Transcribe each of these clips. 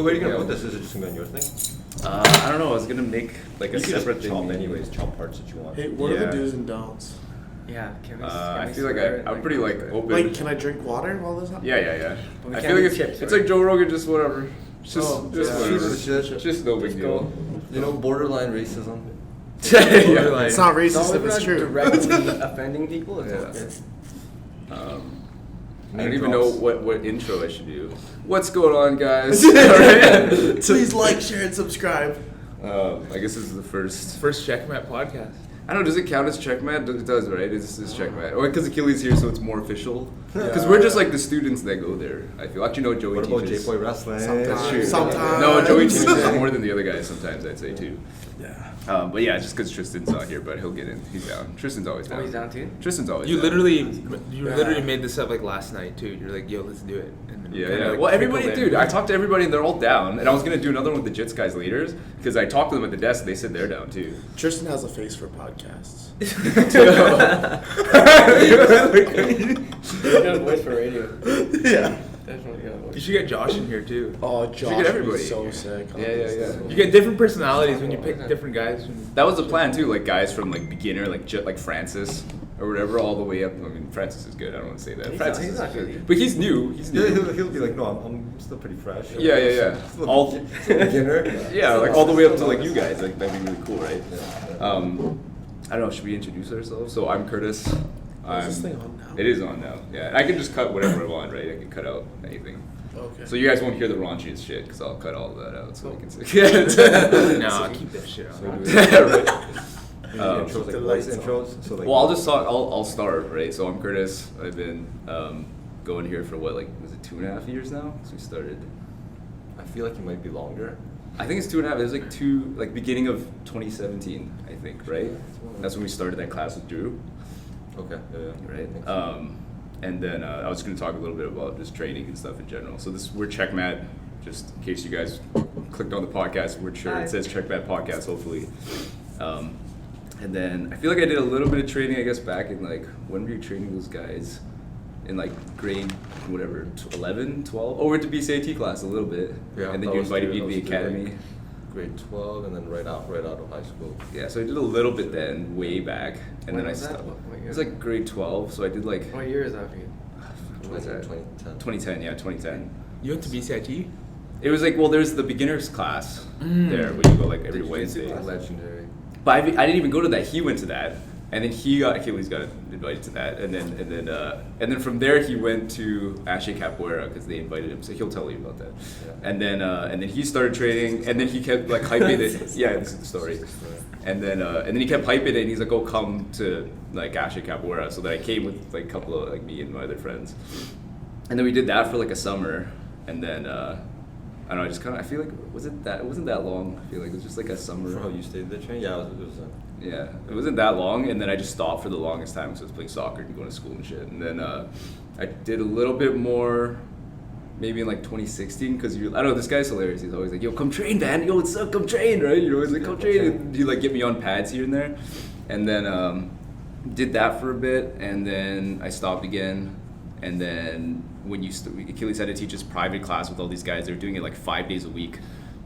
where are you gonna put this? Is it just gonna be on your thing? I don't know. I was gonna make like a separate thing. Chop anyways. Chop parts that you want. Hey, what are the do's and don'ts? Yeah, can we? I feel like I'm pretty like open. Like, can I drink water while this happens? Yeah. We I can't feel like eat chips, it's right? like Joe Rogan, just whatever. Just whatever. Just no big deal. You know, borderline racism. Yeah. It's not racist No, if we're it's not true. directly offending people. It's Yeah. okay. I don't even know what intro I should do. What's going on, guys? Alright. Please like, share, and subscribe. I guess this is the first. Checkmat podcast. I don't know. Does it count as Checkmat? It does, right? This is Checkmat. Oh, because Achilles here, so it's more official. Because we're just like the students that go there. I feel. Actually, no. Joey What about teaches. J-Boy Wrestling? Sometimes. True. Sometimes. No, Joey teaches more than the other guys. Sometimes I'd say too. Yeah. But yeah, just because Tristan's not here, but he'll get in. He's down. Tristan's always down. Oh, he's down too? Tristan's always You down. literally made this up like last night too. You're like, yo, let's do it. And then Yeah, kinda, yeah. like, Well, everybody, trickled in. dude, I talked to everybody and they're all down. And I was going to do another one with the Jits guys later because I talked to them at the desk and they said they're down too. Tristan has a face for podcasts. He's got a voice for radio. Yeah. Definitely got a You voice. should get Josh in here too. Oh, get Josh everybody would be so here. sick. Yeah. You get different personalities when you pick different guys. That was the plan too, like guys from like beginner, like Francis or whatever, all the way up. I mean, Francis is good. I don't want to say that. He's Francis not- he's is not good. good. But he's new. He's Yeah, new. he'll be like, no, I'm still pretty fresh. Yeah. Still All beginner. yeah, like all the way up to like you guys. Like that'd be really cool, right? I don't know. Should we introduce ourselves? So I'm Curtis. Is this thing on now? It is on now. Yeah, I can just cut whatever I want, right? I can cut out anything. Okay. So you guys won't hear the raunchiest shit because I'll cut all of that out so we can say. No, keep that shit on. Right. Intros, like voice intros. So like, Well, I'll just talk. I'll start, right? So I'm Curtis. I've been going here for what, like, was it 2.5 years now? So we started. I feel like you might be longer. I think it's 2.5. It was like beginning of 2017, I think, right? That's when we started that class with Drew, Okay. Yeah. right? I think so. And then I was going to talk a little bit about just training and stuff in general. So we're Checkmat. Just in case you guys clicked on the podcast, we're sure it says Checkmat Podcast, hopefully. And then I feel like I did a little bit of training, I guess, back in like, when were you training those guys? In like grade, whatever, 11, 12? Oh, we're at the BCIT class a little bit. Yeah, And then I you was invited me doing- to the I was doing, academy. Grade 12, and then right out of high school. Yeah, so I did a little bit then, way back. And When then I was that? stopped. What year? It was like grade 12, so I did like, What year is that for you? what was that? 2010. 2010, yeah, 2010. You went to BCIT? It was like, well, there's the beginners class there where you go like every Wednesday. Legendary. But I didn't even go to that. He went to that, and then Achilles got invited to that, and then from there he went to Ashe Capoeira because they invited him. So he'll tell you about that. Yeah. And then he started training, and then he kept like hyping it. Yeah, this is the story. And then he kept hyping it, and he's like, "Oh, come to like Ashe Capoeira." So then I came with like a couple of like me and my other friends, and then we did that for like a summer, and then. I don't know. I just kind of. I feel like it wasn't that long. I feel like it was just like a summer. For how you stayed the train? Yeah, it was Yeah, it wasn't that long, and then I just stopped for the longest time because I was playing soccer and going to school and shit. And then I did a little bit more, maybe in like 2016, because I don't know, this guy's hilarious. He's always like, "Yo, come train, man. Yo, what's up? Come train, right?" You're always like, "Come train." And you like get me on pads here and there, and then did that for a bit, and then I stopped again, and then when Achilles had to teach his private class with all these guys, they were doing it like 5 days a week.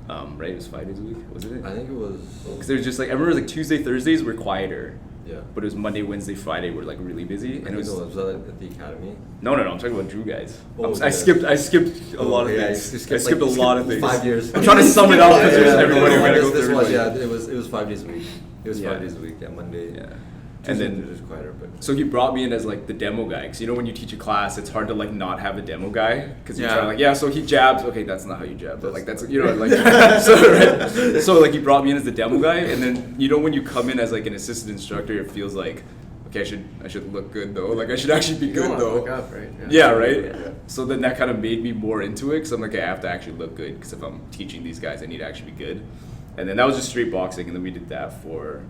Right? It was 5 days a week, wasn't it? I think it was. Because there's just like, I remember it was like Tuesday, Thursdays were quieter. Yeah. But it was Monday, Wednesday, Friday were like really busy. And it was was that at the academy? no, I'm talking about Drew guys. Oh, I skipped a lot of yeah, things. you I skipped a lot of things. 5 years. I'm trying to sum it up because there's Yeah, everybody no, we're gonna go this through. was, everybody. yeah, it was 5 days a week. It was Yeah. 5 days a week. Yeah, Monday. Yeah. Tuesday, And then it was quieter, but so he brought me in as like the demo guy, because you know when you teach a class, it's hard to like not have a demo guy, because you're Yeah. trying to like, so he jabs. Okay, that's not how you jab, but like that's you know like so like he brought me in as the demo guy, and then you know when you come in as like an assistant instructor, it feels like okay, I should look good though, like I should actually be You good don't wanna though. look up, right? Yeah, right. Yeah. So then that kind of made me more into it, because I'm like, I have to actually look good, because if I'm teaching these guys, I need to actually be good. And then that was just straight boxing, and then we did that for,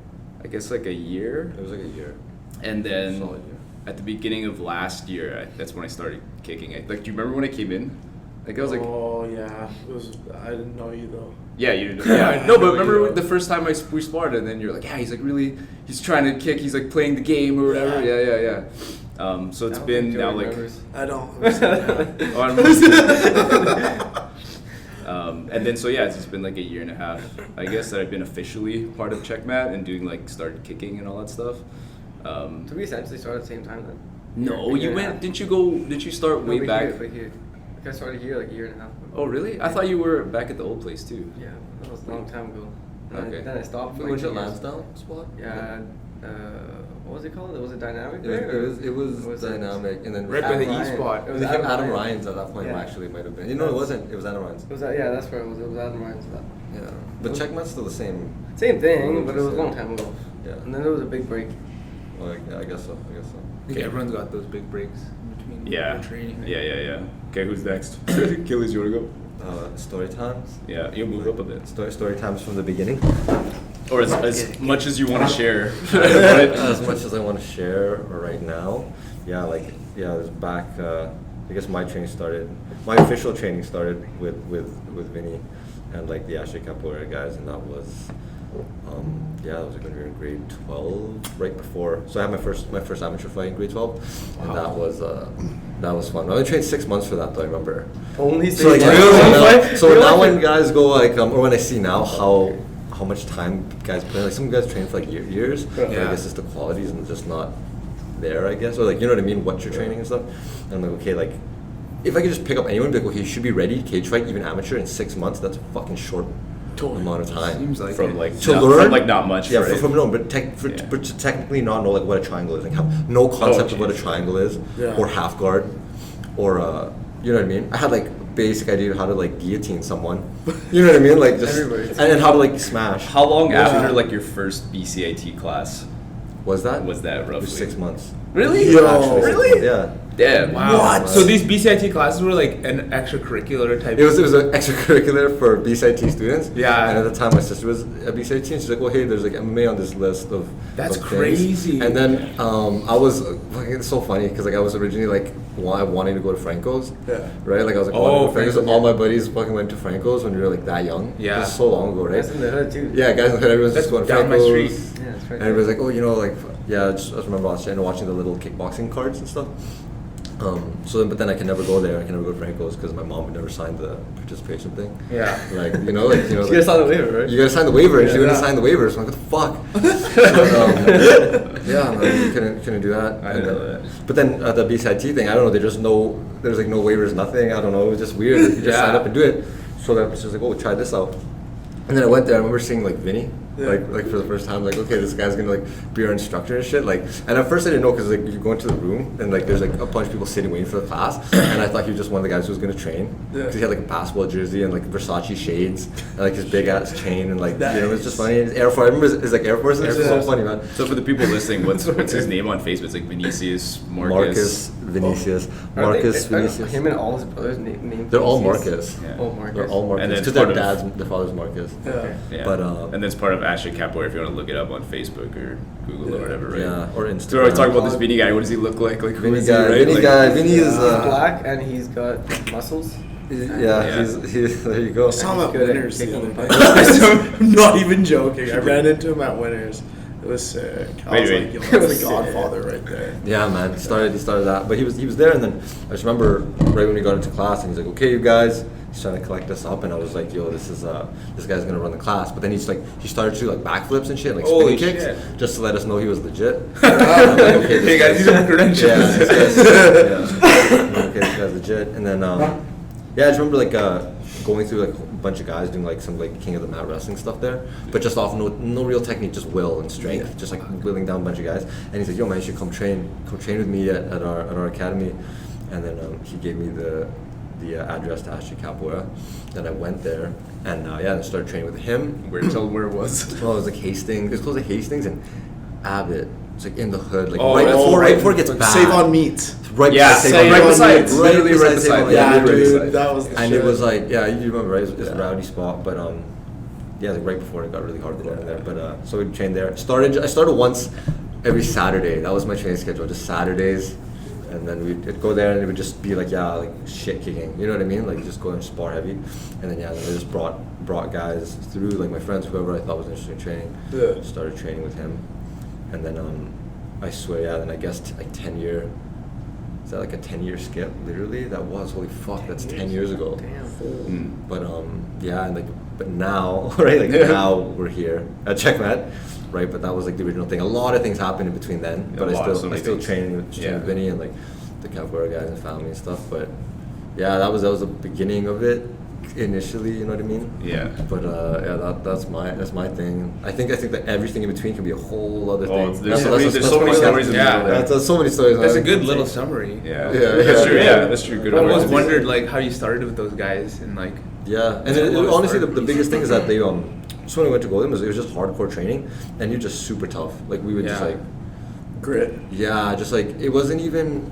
I guess like a year. it was like a year. And then Solid year. at the beginning of last year, that's when I started kicking it. Like, do you remember when I came in? Like I was like, oh yeah, it was. I didn't know you though. yeah, you didn't. Yeah, no, but remember the first time we sparred, and then you're like, yeah, he's like really, he's trying to kick, he's like playing the game or whatever. Yeah. So it's been now like. I don't. Oh, I remember. And then so yeah, it's just been like a year and a half, I guess, that I've been officially part of Checkmat and doing like started kicking and all that stuff. So we essentially started at the same time then? No, Year you and a went. half? Didn't you start way No, back? Here. Like I started here like a year and a half ago. Oh really? I thought you were back at the old place too. Yeah, that was a long time ago. And Okay. then I stopped for We like went to 2 years. Lansdowne spot. Yeah. What was it called? It was a dynamic It there? was, it was dynamic, and then Right by the Adam E Ryan. spot. It It was became Adam Ryan. Ryan's at that point. Yeah. Actually, it might have been. You know, it wasn't. It was Adam Ryan's. It was yeah, that's where it was. It was Adam Ryan's. Yeah, but Checkmat's still the same. Same thing, but it was a long time ago. Yeah. And then there was a big break. Well, yeah, I guess so. I think everyone's got those big breaks in between Yeah. their training. Yeah. Okay, who's next? Achilles, you wanna go? Story times. Yeah, you'll move up a bit. Story times from the beginning. Or as much as you want to share. As much as I want to share right now, it was back. I guess my official training started with Vinny and like the Ashley Capoeira guys, and that was that was when we were in grade 12, right before. So I had my first amateur fight in grade 12, and that was fun. I only trained 6 months for that though. I remember. Only So like, really? so now when guys go like, or when I see now how much time guys play, like some guys train for like years. But I Yeah. guess it's the qualities and just not there, I guess, or like you know what I mean, what you're training and stuff. And I'm like, okay, like if I could just pick up anyone, be like, okay, you should be ready cage fight, even amateur, in 6 months. That's a fucking short amount of time. Seems like From it. like To not, learn? from like not much. Yeah, right? from no, but Yeah. but to technically not know like what a triangle is, like have no concept of what a geez. triangle is, Yeah. or half guard, or you know what I mean. I had like basic idea of how to like guillotine someone, you know what I mean, like just Everybody. and then how to like smash. How long Yeah. after like your first BCIT class was that? was that It roughly? was 6 months. Really? Yo. Actually, 6 Really? months, yeah. Damn. Wow. What? So these BCIT classes were like an extracurricular type. It was an extracurricular for BCIT students. Yeah. And at the time, my sister was a BCIT, and she's like, "Well, hey, there's like MMA on this list of." That's of things." crazy. And then I was fucking it's so funny because like I was originally like wanting to go to Franco's. Yeah. Right. Like I was like, Oh, wanting to go to Franco's. Franco's, All yeah. my buddies fucking went to Franco's when we were like that young. Yeah. It was so long ago, right? That's in the hood too. Yeah, guys in the hood, everyone's That's just going to down my Franco's. street. Yeah, that's right. And everybody's like, oh, you know, like, yeah, I just remember watching the little kickboxing cards and stuff. But then I could never go there. I could never go to Franco's because my mom would never sign the participation thing. Yeah. Like, you You like, gotta sign the waiver, right? you gotta sign the waiver, and she wouldn't Yeah. sign the waiver. So I'm like, what the fuck? Yeah, no, you couldn't do that. I And know then- that. But then the BCIT thing, I don't know. There's like no waivers, nothing. I don't know. It was just weird. You just Yeah. sign up and do it. So that was just like, oh, try this out. And then I went there. I remember seeing like Vinny, Yeah. like for the first time. Like, okay, this guy's gonna like be our instructor and shit. Like, and at first I didn't know because like you go into the room and like there's like a bunch of people sitting waiting for the class, and I thought he was just one of the guys who was gonna train because he had like a basketball jersey and like Versace shades and like his big ass chain and like you know it was just funny. His Air Force, I remember his like Air Force. It's so funny, man. So for the people listening, what's his name on Facebook? It's like Vinicius Marcus. Vinicius, Are they- Marcus, are Vinicius. Him and all his brothers named. They're all Vinicius? Marcus. Yeah. Oh, Marcus. They're all Marcus. And then Because part their father's Marcus. Yeah. Yeah. But, and then it's part of Ashley Capoeira if you want to look it up on Facebook or Google or whatever, right? Yeah, or Instagram. So we're always talking about this Vinny guy. What does he look like? Like who Vinny is he, guy. right? Vinny Like- guy. Vinny is. He's black and he's got muscles. Yeah, Yeah. he's there. You go. I saw him at He's good at Winners the kicking other punches. day. I'm not even joking. I ran into him at Winners. It was sick. I Wait, was wait. like, yo, It that's was the sick. Godfather right there. Yeah, man. He started that, but he was there, and then I just remember right when we got into class, and he's like, "Okay, you guys." He's trying to collect us up, and I was like, "Yo, this guy's gonna run the class." But then he started to do like backflips and shit, like Holy spinning kicks, shit. just to let us know he was legit. I'm like, okay, Hey guys, these are my credentials. Yeah, okay, this guy's legit. And then, yeah, I just remember like going through like a bunch of guys doing like some like King of the Mat wrestling stuff there, but just off no real technique, just will and strength, just like willing down a bunch of guys. And he's like, "Yo, man, you should come train with me at our academy." And then he gave me the address to Ashley Capoeira. Then I went there and I started training with him. Tell him where it was. Well, it was like Hastings. It was close to Hastings and Abbott. It's like in the hood, like Oh, right right before it gets bad. Save on meat. Right Yeah, beside save Save on On Meats. Literally right beside. Save On Meats. Yeah, literally dude, beside. that was the And shit. it was like, yeah, you remember, right? It was a Yeah. rowdy spot, but yeah, like right before it got really hardcore in there. But so we trained there. I started once every Saturday. That was my training schedule, just Saturdays. And then we'd go there and it would just be like, yeah, like shit kicking. You know what I mean? Like just go and spar heavy. And then I just brought guys through, like my friends, whoever I thought was interested in training. Yeah. Started training with him. And then I swear, yeah, then I guess like 10 year is that like a 10-year skip? Literally, that was holy fuck. That's 10 years ago. Damn. But yeah, and like, but now, right? Like now we're here at Checkmat, right? But that was like the original thing. A lot of things happened in between then. But I still train with Vinny and like the capoeira guys and family and stuff. But yeah, that was the beginning of it initially. You know what I mean? Yeah. But yeah, that's my thing. I think that everything in between can be a whole other thing. There's so many stories in the middle there. That's so many stories. That's a good little summary. Yeah. That's true. Yeah, that's true. Good. I always one. wondered like how you started with those guys and like. Yeah, and honestly, the biggest thing is that they just when we went to Golden, it was just hardcore training, and you're just super tough. Like we would just like grit. Yeah, just like it wasn't even.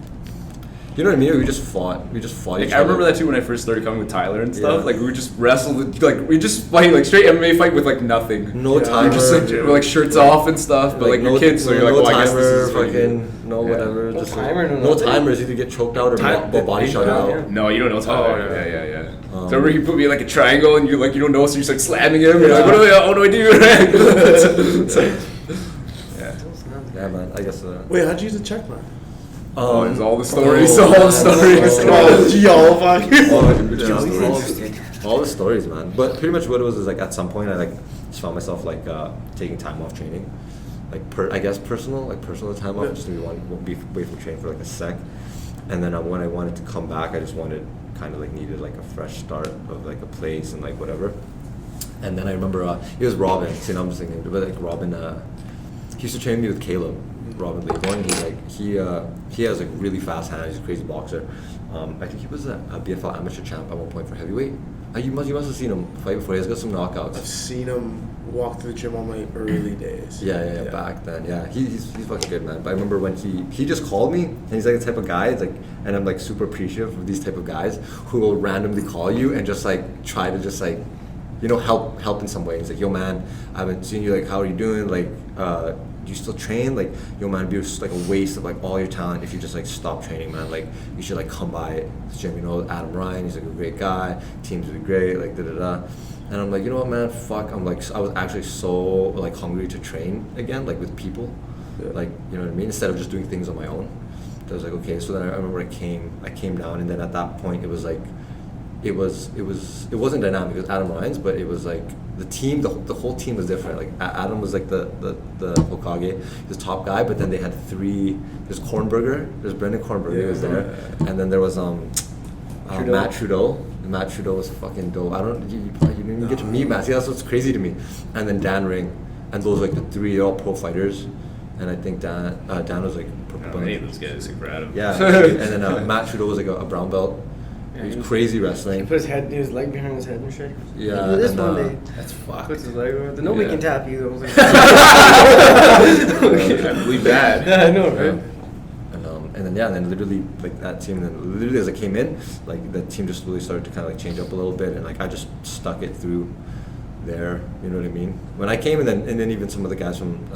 You know what I mean? We just fought Like, each other. I remember that too when I first started coming with Tyler and stuff. Yeah. Like we would just wrestle, like we just fight like straight MMA fight with like nothing. No timer. Just like shirts off and stuff. But like no you're kids, so you're like, no well, I guess timer, this is fucking no Yeah. whatever. No just timer, like, no nothing. timers. Either get choked out or body shot out. No, you don't know Tyler. Oh, yeah. Yeah. So remember he put me in like a triangle and you like you don't know, so you're just like slamming him. You're like, what do I do? Yeah, man. I guess. Wait, how'd you use a Checkmat? It's all the stories. All the stories. All the stories, man. But pretty much what it was is like at some point I like just found myself like taking time off training, like I guess personal time off, just to be away from training for like a sec, and then when I wanted to come back, I just needed like a fresh start of like a place and like whatever. And then I remember it was Robin. See, now I'm just thinking, but like Robin, he used to train me with Caleb. Robin Leaborn, he has like really fast hands. He's a crazy boxer. I think he was a BFL amateur champ at one point for heavyweight. You must have seen him fight before. He's got some knockouts. I've seen him walk to the gym on my early days. Yeah. Back then, yeah, he's fucking good, man. But I remember when he just called me, and he's like the type of guy. It's like, and I'm like super appreciative of these type of guys who will randomly call you and just like try to just like, you know, help in some way. He's like, yo, man, I haven't seen you. Like, how are you doing? Like, do you still train? Like, yo, man, it'd be just like a waste of like all your talent if you just like stop training, man. Like, you should like come by this gym. You know, Adam Ryan, he's like a great guy. Teams would be great. Like, And I'm like, you know what, man? Fuck. I was actually so like hungry to train again, like with people, like, you know what I mean. Instead of just doing things on my own. I was like, okay. So then I remember I came down, and then at that point it was like. It wasn't dynamic. It was Adam Ryan's, but it was like the team. The whole team was different. Like Adam was like the Hokage, the top guy. But then they had three. There's Kornberger. There's Brendan Kornberger. He was there, and then there was Matt Trudeau. Matt Trudeau was fucking dope. You didn't even get to meet Matt. See, that's what's crazy to me. And then Dan Ring, and those like the three. They're all pro fighters, and I think Dan was like. Any of those guys super Adam. Yeah, and then Matt Trudeau was like a brown belt. He was crazy wrestling. He put his leg behind his head and shit. Yeah, This and, one day. That's fucked. Puts his leg over. Nobody can tap you. I was like, I believe that. yeah, I know, right? And then literally like that team, and then literally as I came in, like the team just really started to kind of like change up a little bit, and like I just stuck it through there. You know what I mean? When I came, and then even some of the guys from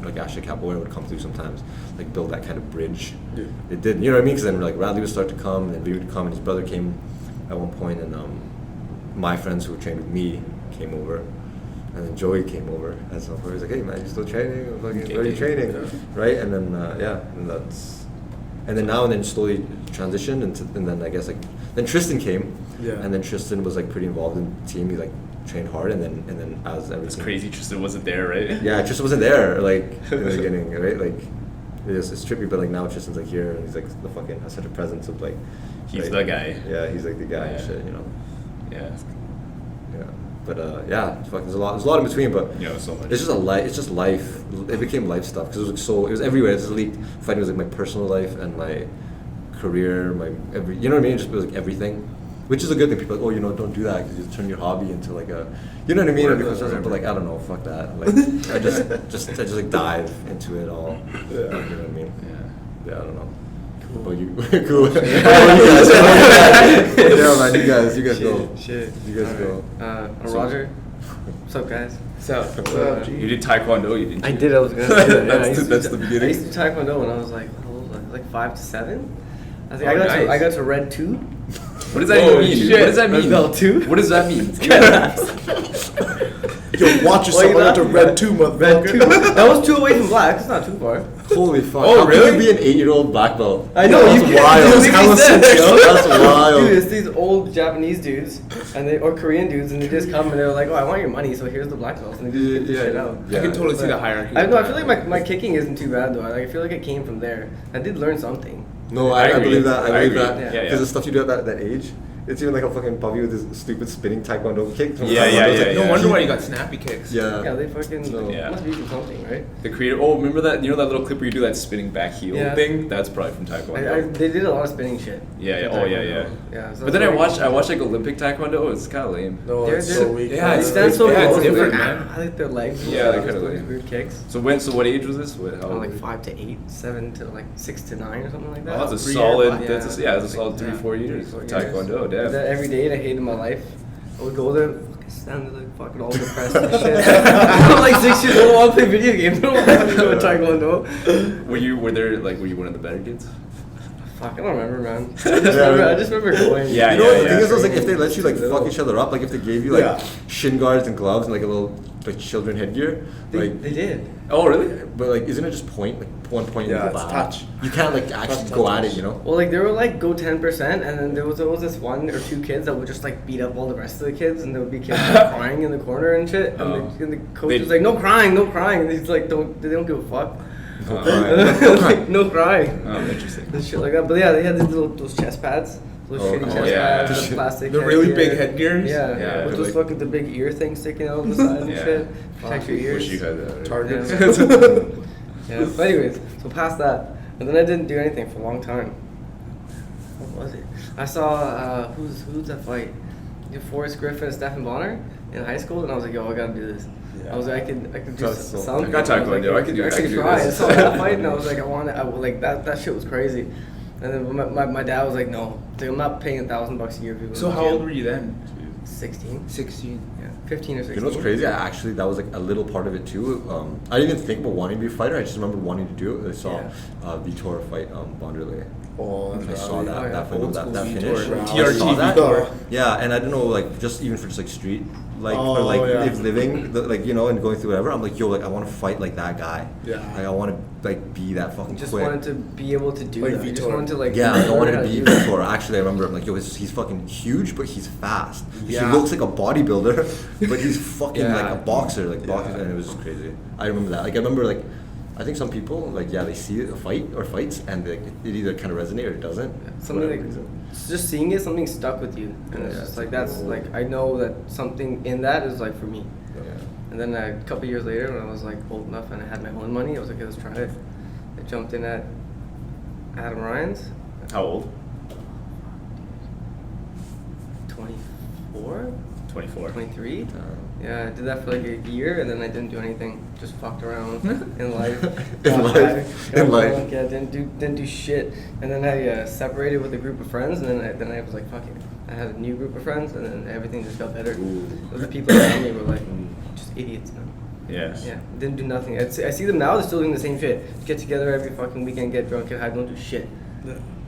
like Ashley Capoeira would come through sometimes, like build that kind of bridge. Yeah. It did, you know what I mean? Because then like Radley would start to come, and then Vinny would come, and his brother came at one point, and my friends who trained with me came over, and then Joey came over, and so he was like, hey man, you still training? Fucking, where are you training? Yeah. Right? And then and then now and then slowly transitioned, and then I guess like then Tristan came, and then Tristan was like pretty involved in the team. He like trained hard, and then as everything. It's crazy. Tristan wasn't there, right? Yeah, Tristan wasn't there like in the beginning, right? Like it's trippy, but like now Tristan's like here, and he's like the fucking has such a presence of like. He's the guy. Yeah, he's like the guy and shit, you know. Yeah. Yeah, but fuck, there's a lot in between, but so much. It's just it's just life. It became life stuff because it was everywhere. It's like fighting was like my personal life and my career, you know what I mean? It just was like everything. Which is a good thing. People are like, oh, you know, don't do that because you turn your hobby into like a, you know what I mean? But like, I don't know, fuck that. Like, I just like dive into it all. Yeah. You know what I mean? Yeah, I don't know. Cool. You cool. Yeah, man, you guys go. Shit. You guys go. Roger. What's up, guys? What's up? You did Taekwondo, you didn't? I did. I was gonna say that. That's the beginning. I used to do Taekwondo when I was like, how old was I? Like 5 to 7. I think nice. I got to red 2. What does that even mean? Shit. What does that mean? Belt 2. What does that mean? Yo, watch yourself. I got to red 2, motherfucker. Red 2. That was 2 away from black. It's not too far. Holy fuck! Oh, How really? Could you be an 8-year-old black belt? I know, That's you can't- wild. it doesn't make sense, yo. That's wild. Dude, it's these old Japanese dudes or Korean dudes, and they just come and they're like, "Oh, I want your money, so here's the black belts," and they just get this shit out. I can totally see the hierarchy. I feel like my kicking isn't too bad though. I feel like it came from there. I did learn something. No, I I agree. believe that. I I believe agree. that. Yeah, Because yeah. the stuff you do at that age, it's even like a fucking puppy with this stupid spinning taekwondo kick. Yeah, yeah, It's like, yeah, No wonder why you got snappy kicks. Yeah. Yeah, they fucking No. Yeah. must be from something, right? The creator. Oh, remember that? You know that little clip where you do that spinning back heel Yeah. thing? That's probably from Taekwondo. They did a lot of spinning shit. Yeah, yeah. for Oh, yeah, Taekwondo. yeah. Yeah. So But then I that's watched like Olympic Taekwondo. It's kind of lame. No, They're- it's they're- so weak. Yeah, They it's- stand so yeah, it's close. different, Like, man. I like their legs. Yeah, they're those kinda those lame. weird kicks. So what age was this? What? How old? Like 5 to 8, 7 to like 6 to 9 or something like that. Oh, that's a 3 year solid. black. That's a solid 3-4 Yeah. years. 3-4 years. Taekwondo, Did that damn. every day, and I hated my life. I would go there, fucking stand there, like fucking all depressed and shit. I'm like 6 years old, I want to play video games. I don't want to go to Taekwondo. Were you one of the better kids? Fuck, I don't remember, man. Yeah. I just remember going. Yeah, You know what the yeah. thing is, though, is like if they let you like fuck each other up, like if they gave you like Yeah. shin guards and gloves and like a little like children headgear, like They did. Oh, really? but like isn't it just point like one point Yeah, in the it's back? touch. You can't like actually Touch, go touch, at it, touch. you know? Well, like they were like go 10%, and then there was this 1 or 2 kids that would just like beat up all the rest of the kids, and there would be kids like, crying in the corner and shit. And, Oh. and the coach They- was like, "No crying, no crying." And he's like, they don't give a fuck. No Oh. crying. Like, no crying. Oh, interesting. And shit like that. But yeah, they had those chest pads. Those Oh, shitty oh, chest yeah. pads, the plastic. The really big headgear. headgears? Yeah, Yeah, with they're those like- fucking the big ear things sticking out on the side and Yeah. shit. Protect your ears. Wish you had that. Targets. Yeah. But anyways, so past that, and then I didn't do anything for a long time. What was it? I saw who's that fight? Forrest Griffin and Stephen Bonner in high school, and I was like, yo, I gotta do this. Yeah. I was like, I could do That's so- something. I got I was Taekwondo, like, I could do try. this. I saw that fight, and I was like, I would like that shit was crazy. And then my dad was like, no, like, I'm not paying $1,000 a year. People So how old were you then? 16. 16. Yeah, 15 or 16. You know what's crazy? That was like a little part of it too. I didn't even think about wanting to be a fighter. I just remember wanting to do it. I saw Vitor fight Wanderlei. Oh, I that's saw rowdy. that Oh, yeah. that fight, Old that school finish. Vitor. I TRT saw that. Vitor. Yeah, and I don't know, like just even for just like street, like Oh, or like yeah. if living, like you know, and going through whatever. I'm like, yo, like I want to fight like that guy. Yeah. Like I want to like be that fucking Just quick. wanted to be able to do Like that. I just Vitor. wanted to like. Yeah, like, I wanted to learn how be do that. before. Actually, I remember I'm like, yo, he's fucking huge, but he's fast. Yeah. He looks like a bodybuilder, but he's fucking Yeah. like a boxer, like Yeah. boxing, and it was just crazy. I remember that. Like I remember like, I think some people like they see a fight or fights and like, it either kind of resonates or it doesn't. Something Whatever like reason. just seeing it, something stuck with you, and it's Yeah, just it's like that's cool. like I know that something in that is like for me. Yeah. And then a couple years later, when I was like old enough and I had my own money, I was like, okay, let's try it. I jumped in at Adam Ryan's, How old? 24, 24. 23. Yeah, I did that for like a year, and then I didn't do anything. Just fucked around in life. In Got life. high, In got life. drunk, yeah, didn't do shit. And then I separated with a group of friends, and then I was like, fuck it. I had a new group of friends, and then everything just got better. The people around me were like, just idiots, man. Yeah. Yeah, didn't do nothing. I see them now; they're still doing the same shit. Get together every fucking weekend, get drunk, get high, don't do shit.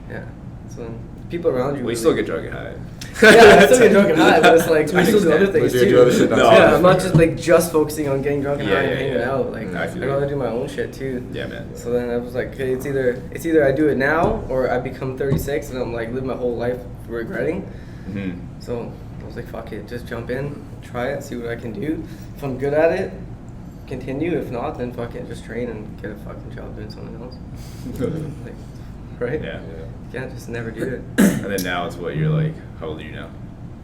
Yeah. So people around you. Well, you really- still get drunk and high. Yeah, I still get drunk and high, but it's like To I an still do other extent. things But you too. do other shit now, too. Yeah, I'm not just like focusing on getting drunk and Yeah, high and yeah, hanging yeah. out. Like I I feel gotta you. do my own shit too. Yeah, man. So then I was like, okay, it's either I do it now or I become 36 and I'm like live my whole life regretting. Mm-hmm. So I was like, fuck it, just jump in, try it, see what I can do. If I'm good at it, continue. If not, then fuck it, just train and get a fucking job doing something else. Like, right? Yeah. Yeah, just never do it. And then now it's what you're like. How old are you now?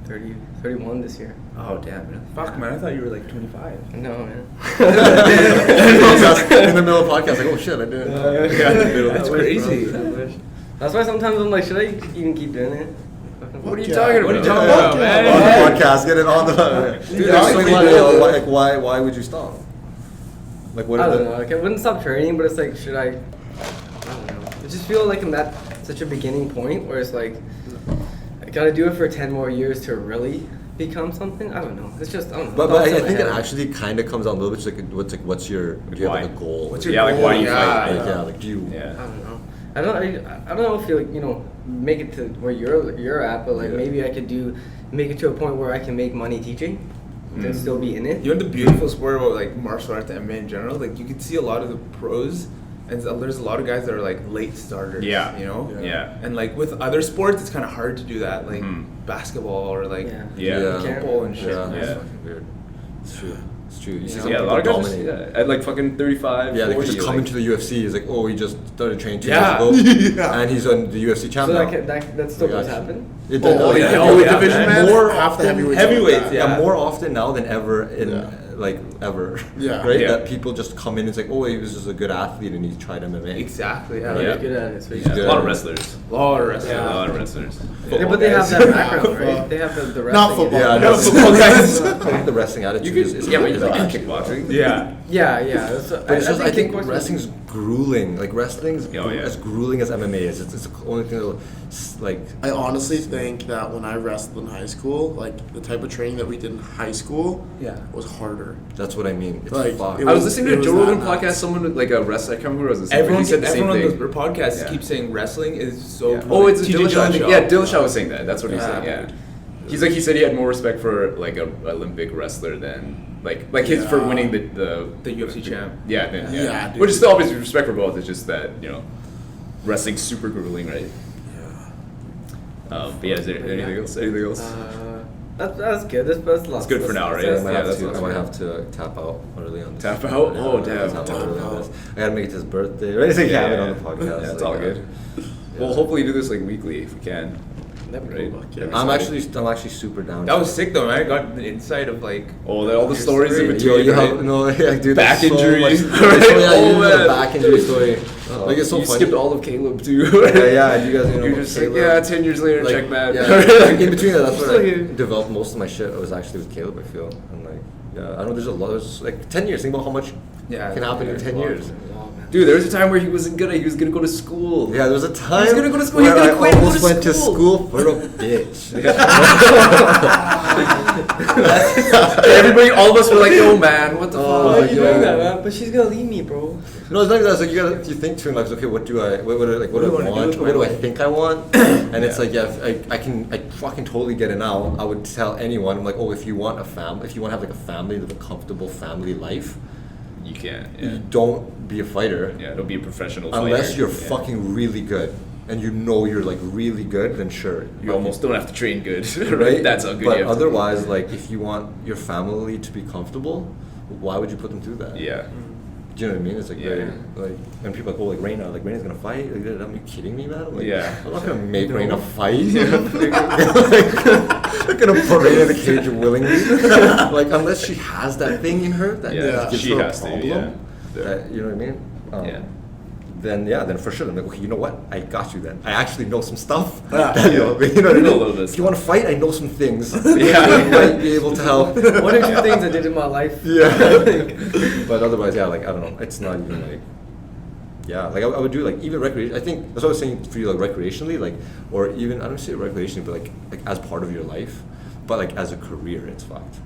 31 this year. Oh damn, man. Fuck, man, I thought you were like 25. No, man. in the middle of the podcast, like, oh shit, I did it. Yeah, in the middle. That's I wish, crazy. bro. I wish. That's why sometimes I'm like, should I even keep doing it? What are you Yeah. talking What are about? you talking about, On man? the podcast, get it on the. Dude, Dude, there's so many people- why would you stop? Like what? I are don't the- know. Like I wouldn't stop training, but it's like, should I? I don't know. I just feel like I'm at such a beginning point where it's like, I gotta do it for 10 more years to really become something. I don't know. It's just I don't know. But Thoughts I in my think it head. actually kind of comes down a little bit to like what's your do you have like a Why? goal? What's Like, your Yeah, like why do you Yeah. fight? like, yeah, like do you? I Yeah. don't know. I don't know if you make it to where you're at, but like Yeah. maybe I could make it to a point where I can make money teaching and still be in it. You know the beautiful sport about like martial arts and MMA in general? Like you can see a lot of the pros And so there's a lot of guys that are like late starters. Yeah. You know. Yeah. And like with other sports, it's kind of hard to do that, like basketball or like Yeah. football and shit. Yeah, Yeah. it's fucking weird. It's true. It's true. You see Yeah, some Yeah, a people lot of guys just, dominate. at like fucking 35, Yeah, they 40, could just come like, into the UFC. It's like, oh, he just started training 2 Yeah. years ago, Yeah. and he's on the UFC champ So now. that still does Like, happen? It Oh, does. yeah. Yeah. Heavyweight yeah, division, man. man. More Half the often- heavyweights. Heavyweights, like that. yeah. More often now than ever in Yeah. like ever. Yeah. Right. Yeah. That people just come in. It's like, oh, he was just a good athlete and he tried MMA. Exactly. Yeah. Yeah. He's good at it. So he's Yeah, good. a lot of wrestlers. A lot of wrestling. Yeah, a lot of wrestlers. Yeah, but they have that background, right? They have the wrestling. Not football. Yeah, No, no, football guys. I think the wrestling attitude You is could, yeah, but you is like actually- kickboxing. Yeah. Yeah, yeah. But it's just, I think kickboxing- wrestling's grueling. Like wrestling's Oh, yeah. as grueling as MMA is. It's the only thing that'll like. I honestly think that when I wrestled in high school, like the type of training that we did in high school Yeah. was harder. That's what I mean. It's Like, fucked. it I was listening to It a was Joe Rogan that podcast. nuts. Someone like a wrestler. I can't remember who it was. But Everyone, he said the same everyone on thing. those podcasts Yeah. keeps saying wrestling is so. Yeah. Oh, it's a TJ Dillashaw. Dillashaw. Yeah, Dillashaw was saying that. That's what he's Yeah. saying. Yeah. He's like he said he had more respect for like a Olympic wrestler than like his for Yeah. winning The UFC champ. Yeah, then, yeah. Yeah, dude. Which is still obviously respect for both. It's just that wrestling's super grueling, right? But yeah, is there anything else? Anything else? That's good. That's lots. It's good for now, right? I Yeah, might, have, that's to, what's I might good. have to tap out early on this. Tap out? Yeah, Oh, I damn. gotta tap out Tap early on out. this. I gotta make it his birthday. Right? It's like Yeah, have it yeah. on the podcast. Yeah, it's like, all good. yeah. Well, hopefully do this like weekly if we can. That'd be Right? cool. Every I'm Sunday. actually super down. That was sick though, man. I got the insight of like. Oh, all the your stories in story. between. You right? have no, yeah, dude. Back there's injuries. So much, Right? so, yeah, Oh, you know, the man. back injury story. Like it's so you funny. skipped all of Caleb too. Yeah, you guys know You're about just like, Caleb. yeah, 10 years later, Like, Checkmat. yeah, like, in between that, that's where Still I here. developed most of my shit. I was actually with Caleb, I feel, and like, yeah, I know there's a lot. There's like 10 years. Think about how much Yeah, can happen in yeah, 10 years. Dude, there was a time where he wasn't gonna. He was gonna go to school. Yeah, there was a time. He's gonna go to school, Where he's gonna I quit and go almost to went to school. school for a bitch. Everybody, all of us were like, "Yo, man, what the Oh, Why fuck?" are you yeah. doing that, man? But she's gonna leave me, bro. No, it's not that. It's like you think to him like, okay, what do I want? What do I think I want? And it's like, yeah, I fucking totally get it now. I would tell anyone, I'm like, oh, if you want to have like a family, live a comfortable family life, You can't. you Yeah. don't be a fighter Yeah, don't be a professional. unless fighter. you're Yeah. fucking really good, and you know you're like really good. Then sure, You almost don't have to train good, right? That's how good But you have otherwise, like, if you want your family to be comfortable, why would you put them through that? to. Yeah. Do you know what I mean? It's like Yeah. very like, and people are like, oh, like Raina's gonna fight. Like, are you kidding me, man? I'm like, Yeah. I'm not gonna make Raina fight. I'm not gonna put Raina in the cage willingly. Like, unless she has that thing in her that Yeah, gives she her a has to, problem. yeah. That, you know what I mean? Yeah. Then for sure, I'm like, okay, you know what? I got you then. I actually know some stuff. Yeah. That, you know what I know a mean? little bit of If you want to fight, I know some things. Yeah. I might be able to help. One or two things I did in my life. Yeah. But otherwise, yeah, like, I don't know. It's not even like, yeah, like I would do like even recreation. I think that's what I was saying for you, like recreationally, like, or even, I don't say recreationally, but like as part of your life. But like as a career, it's fucked.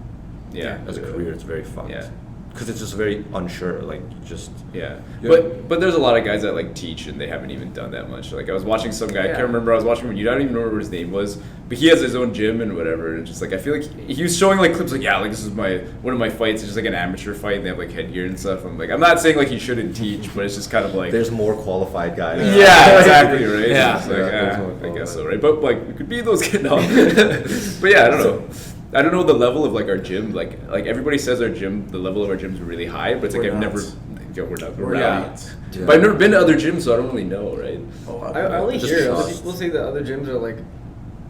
Yeah. As a career, it's very fucked. Yeah. Because it's just very unsure. Like, you just. Yeah, Yeah. but there's a lot of guys that like teach and they haven't even done that much. Like I was watching some guy, I Yeah. can't remember. I was watching him. I don't even remember what his name was, but he has his own gym and whatever. And just like I feel like he was showing like clips like yeah, like this is one of my fights. It's just like an amateur fight. And they have like headgear and stuff. I'm like I'm not saying like he shouldn't teach, but it's just kind of like There's more qualified guys. yeah, exactly right. Yeah. It's like, Yeah, there's more I guess so, qualified. right? But like we could be those kids. No. But yeah, I don't know. I don't know the level of like our gym. Like everybody says our gym, the level of our gym is really high, but it's like We're I've not. never. Yeah, we're not. We're We're rowdy. not. Yeah. But I've never been to other gyms, so I don't really know, right? Oh, I only Just hear other trust. people say that other gyms are like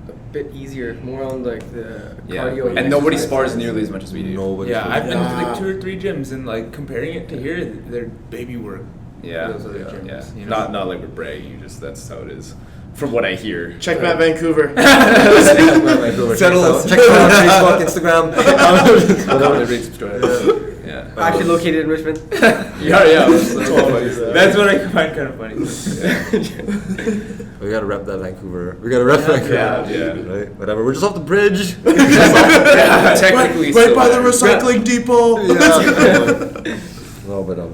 a bit easier, more on like the Yeah, cardio. and nobody exercise spars side. nearly as much as we do. Nobody. Yeah, I've been to Yeah. like 2 or 3 gyms and like comparing it to here, they're baby work. Yeah, Those other gyms, yeah. you know? Not like we're bragging. Just that's how it is, from what I hear. Checkmat Vancouver. Settle us. Check us out on Facebook, Instagram. Comment, rate, subscribe. Yeah. Actually located in Richmond. Yeah. That's what I find kind of funny. We gotta rep that Vancouver. We gotta rep Vancouver. yeah. Right? Whatever. We're just off the bridge. Yeah, technically, right still by the there. recycling depot. Yeah. No, but yeah.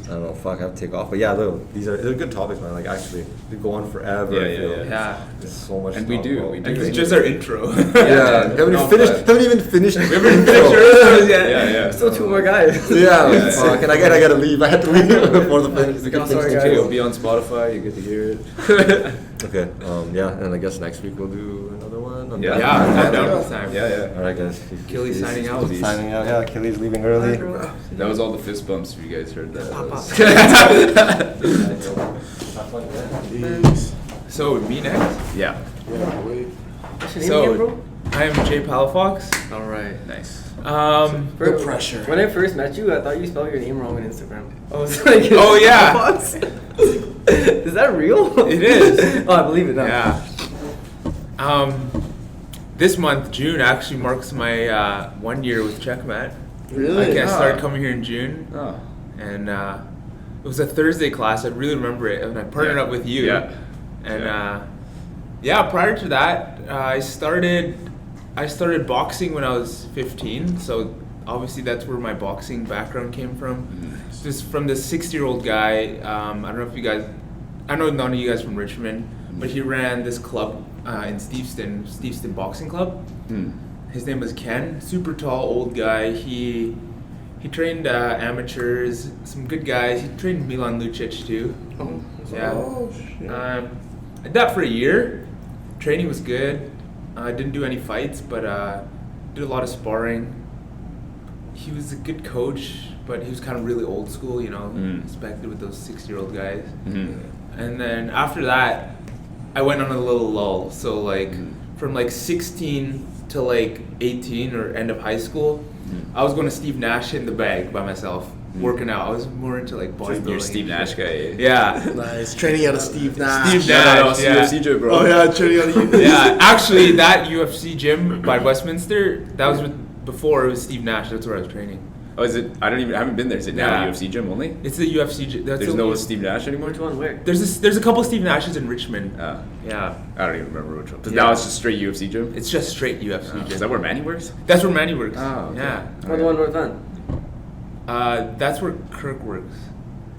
I don't know. Fuck, I have to take off. But yeah, they're good topics, man. Like actually, they go on forever. I feel. Yeah. There's so much. And to we talk do. about. We do. And it's just our intro. Yeah, haven't even finished. We haven't finished ours yet. Yeah. Still two more guys. Yeah, fuck. And I gotta leave. I had to leave before the finish. I'm sorry, guys. It'll be on Spotify. You get to hear it. Okay. Yeah, and I guess next week we'll do another one. on Yeah. that. I'm down with time. Yeah. All right, guys. Achilles signing out. Signing out. Yeah, Achilles leaving early. That was all the fist bumps. If you guys heard that. Peace. So me next. Yeah. Yeah, wait. What's your name again, bro? I am Jay Palafox. All right. Nice. No pressure. When I first met you, I thought you spelled your name wrong on Instagram. I was like, Oh, yeah. Is that real? It is. Oh, I believe it now. Yeah. This month, June, actually marks my 1 year with Checkmat. Really? Like, I started coming here in June, Oh. and it was a Thursday class. I really remember it, and I partnered up with you. Yeah. And prior to that, I started boxing when I was 15. So obviously that's where my boxing background came from. Nice. Just from this 60-year-old guy. I don't know if you guys. I know none of you guys from Richmond, but he ran this club in Steveston Boxing Club. His name was Ken. Super tall, old guy. He trained amateurs, some good guys. He trained Milan Lucic too. Oh, Yeah. Oh, shit. I did that for a year. Training was good. I didn't do any fights, but did a lot of sparring. He was a good coach, but he was kind of really old school, expected with those 60-year-old guys. And then after that, I went on a little lull. So from 16 to 18 or end of high school, I was going to Steve Nash in the bag by myself, working out. I was more into bodybuilding. You're Steve Nash guy. Yeah. Nice. Training out of Steve Nash. Steve No, Nash, no, yeah. CJ, bro. Oh, yeah, training out of you. Yeah, actually, that UFC gym by Westminster, that was before it was Steve Nash. That's where I was training. Oh, is it? I haven't been there. Is it now Yeah. UFC gym only? It's the UFC gym. There's no Steve Nash anymore? Which one? Where? There's a couple Steve Nashes in Richmond. Yeah, I don't even remember which one. Because Yeah. now it's just straight UFC gym? it's just straight UFC Is gym. that where Manny works? That's where Manny works. Oh, okay. Yeah. Oh, the one North Van. That's where Kirk works.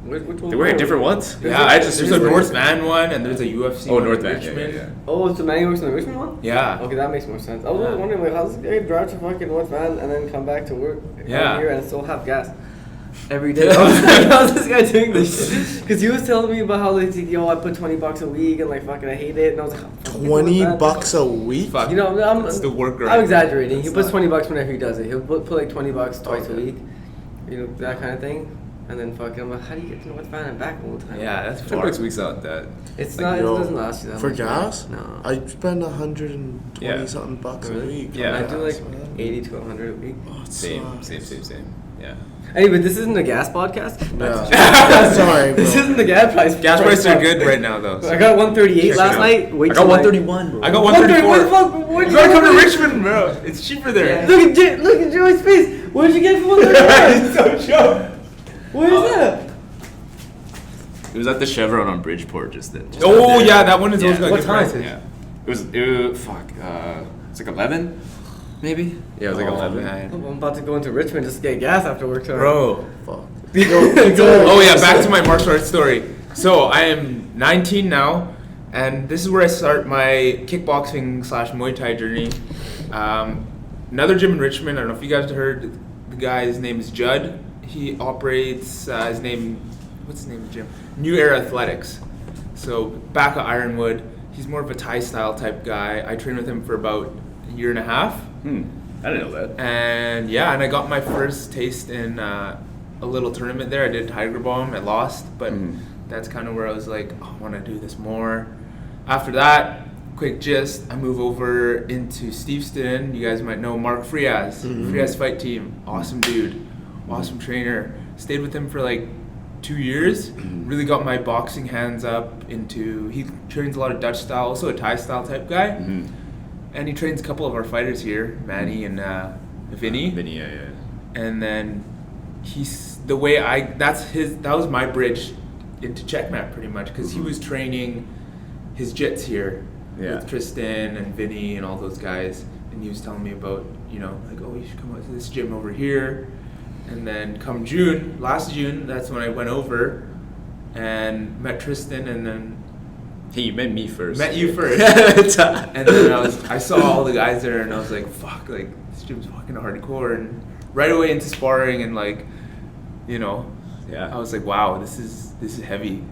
Which one? They work at different ones? Yeah, there's a North Van one and there's a UFC Oh, one North in Van. Yeah, Richmond. yeah. Oh, so Manny works in the Richmond one? Yeah. Okay, that makes more sense. I was Yeah. wondering, how's this guy drive to fucking North Van and then come back to work Yeah. out here and still have gas every day? I was like, how's this guy doing this shit? Because he was telling me about how, I put $20 a week and fucking I hate it. And I was like, fucking $20 a week? Fuck. It's the work I'm exaggerating. He It's puts not- $20 whenever he does it. He'll put $20 twice a Okay. week, that kind of thing. And then fucking, I'm like, how do you get to North Van and back all the time? Yeah, that's far. 10 bucks a week's not that. It's Like, not. It yo, doesn't last you that For much. gas? No. I spend 120 Yeah. something bucks a Really? week. Yeah. I do like gas, man. 80 to 100 a week. Oh, it Same. sucks. Yeah. Anyway, this isn't a gas podcast. Yeah. Sorry, bro. This isn't the gas price. Gas prices are good right now, though. I got 138 Check it last out. night. Wait I till got 131, bro. I got 134. 134. What You the gotta fuck? come to Richmond, bro. It's cheaper there. Look at Joey's face. What did you get for 134? so show. What is that? It was at the Chevron on Bridgeport just then. Oh yeah, that one is always Yeah. got What good time? prices. Yeah. It was fuck. It's like 11, maybe. Yeah, it was like Oh, 11. man. I'm about to go into Richmond just to get gas after work. So. Bro. Fuck. Oh yeah, back to my martial arts story. So I am 19 now, and this is where I start my kickboxing / Muay Thai journey. Another gym in Richmond. I don't know if you guys have heard the guy. His name is Judd. He operates what's the name of the gym? New Era Athletics. So back at Ironwood. He's more of a Thai style type guy. I trained with him for about a year and a half. I didn't know that. And yeah, and I got my first taste in a little tournament there. I did Tiger Bomb. I lost, but that's kind of where I was like, oh, I want to do this more. After that, quick gist, I move over into Steveston. You guys might know Mark Frias. Frias Fight Team. Awesome dude. Awesome trainer. Stayed with him for 2 years. Really got my boxing hands up into, he trains a lot of Dutch style, also a Thai style type guy. And he trains a couple of our fighters here, Manny and Vinny. Vinny, yeah. And then that was my bridge into Checkmat pretty much, because he was training his jits here with Tristan and Vinny and all those guys. And he was telling me about, oh, you should come out to this gym over here. And then come last June, that's when I went over and met Tristan, and then Hey, you met me first. met you first. And then I saw all the guys there, and I was like, fuck, like, this gym's fucking hardcore. And right away into sparring, and like, you know, Yeah. I was like, wow, this is heavy.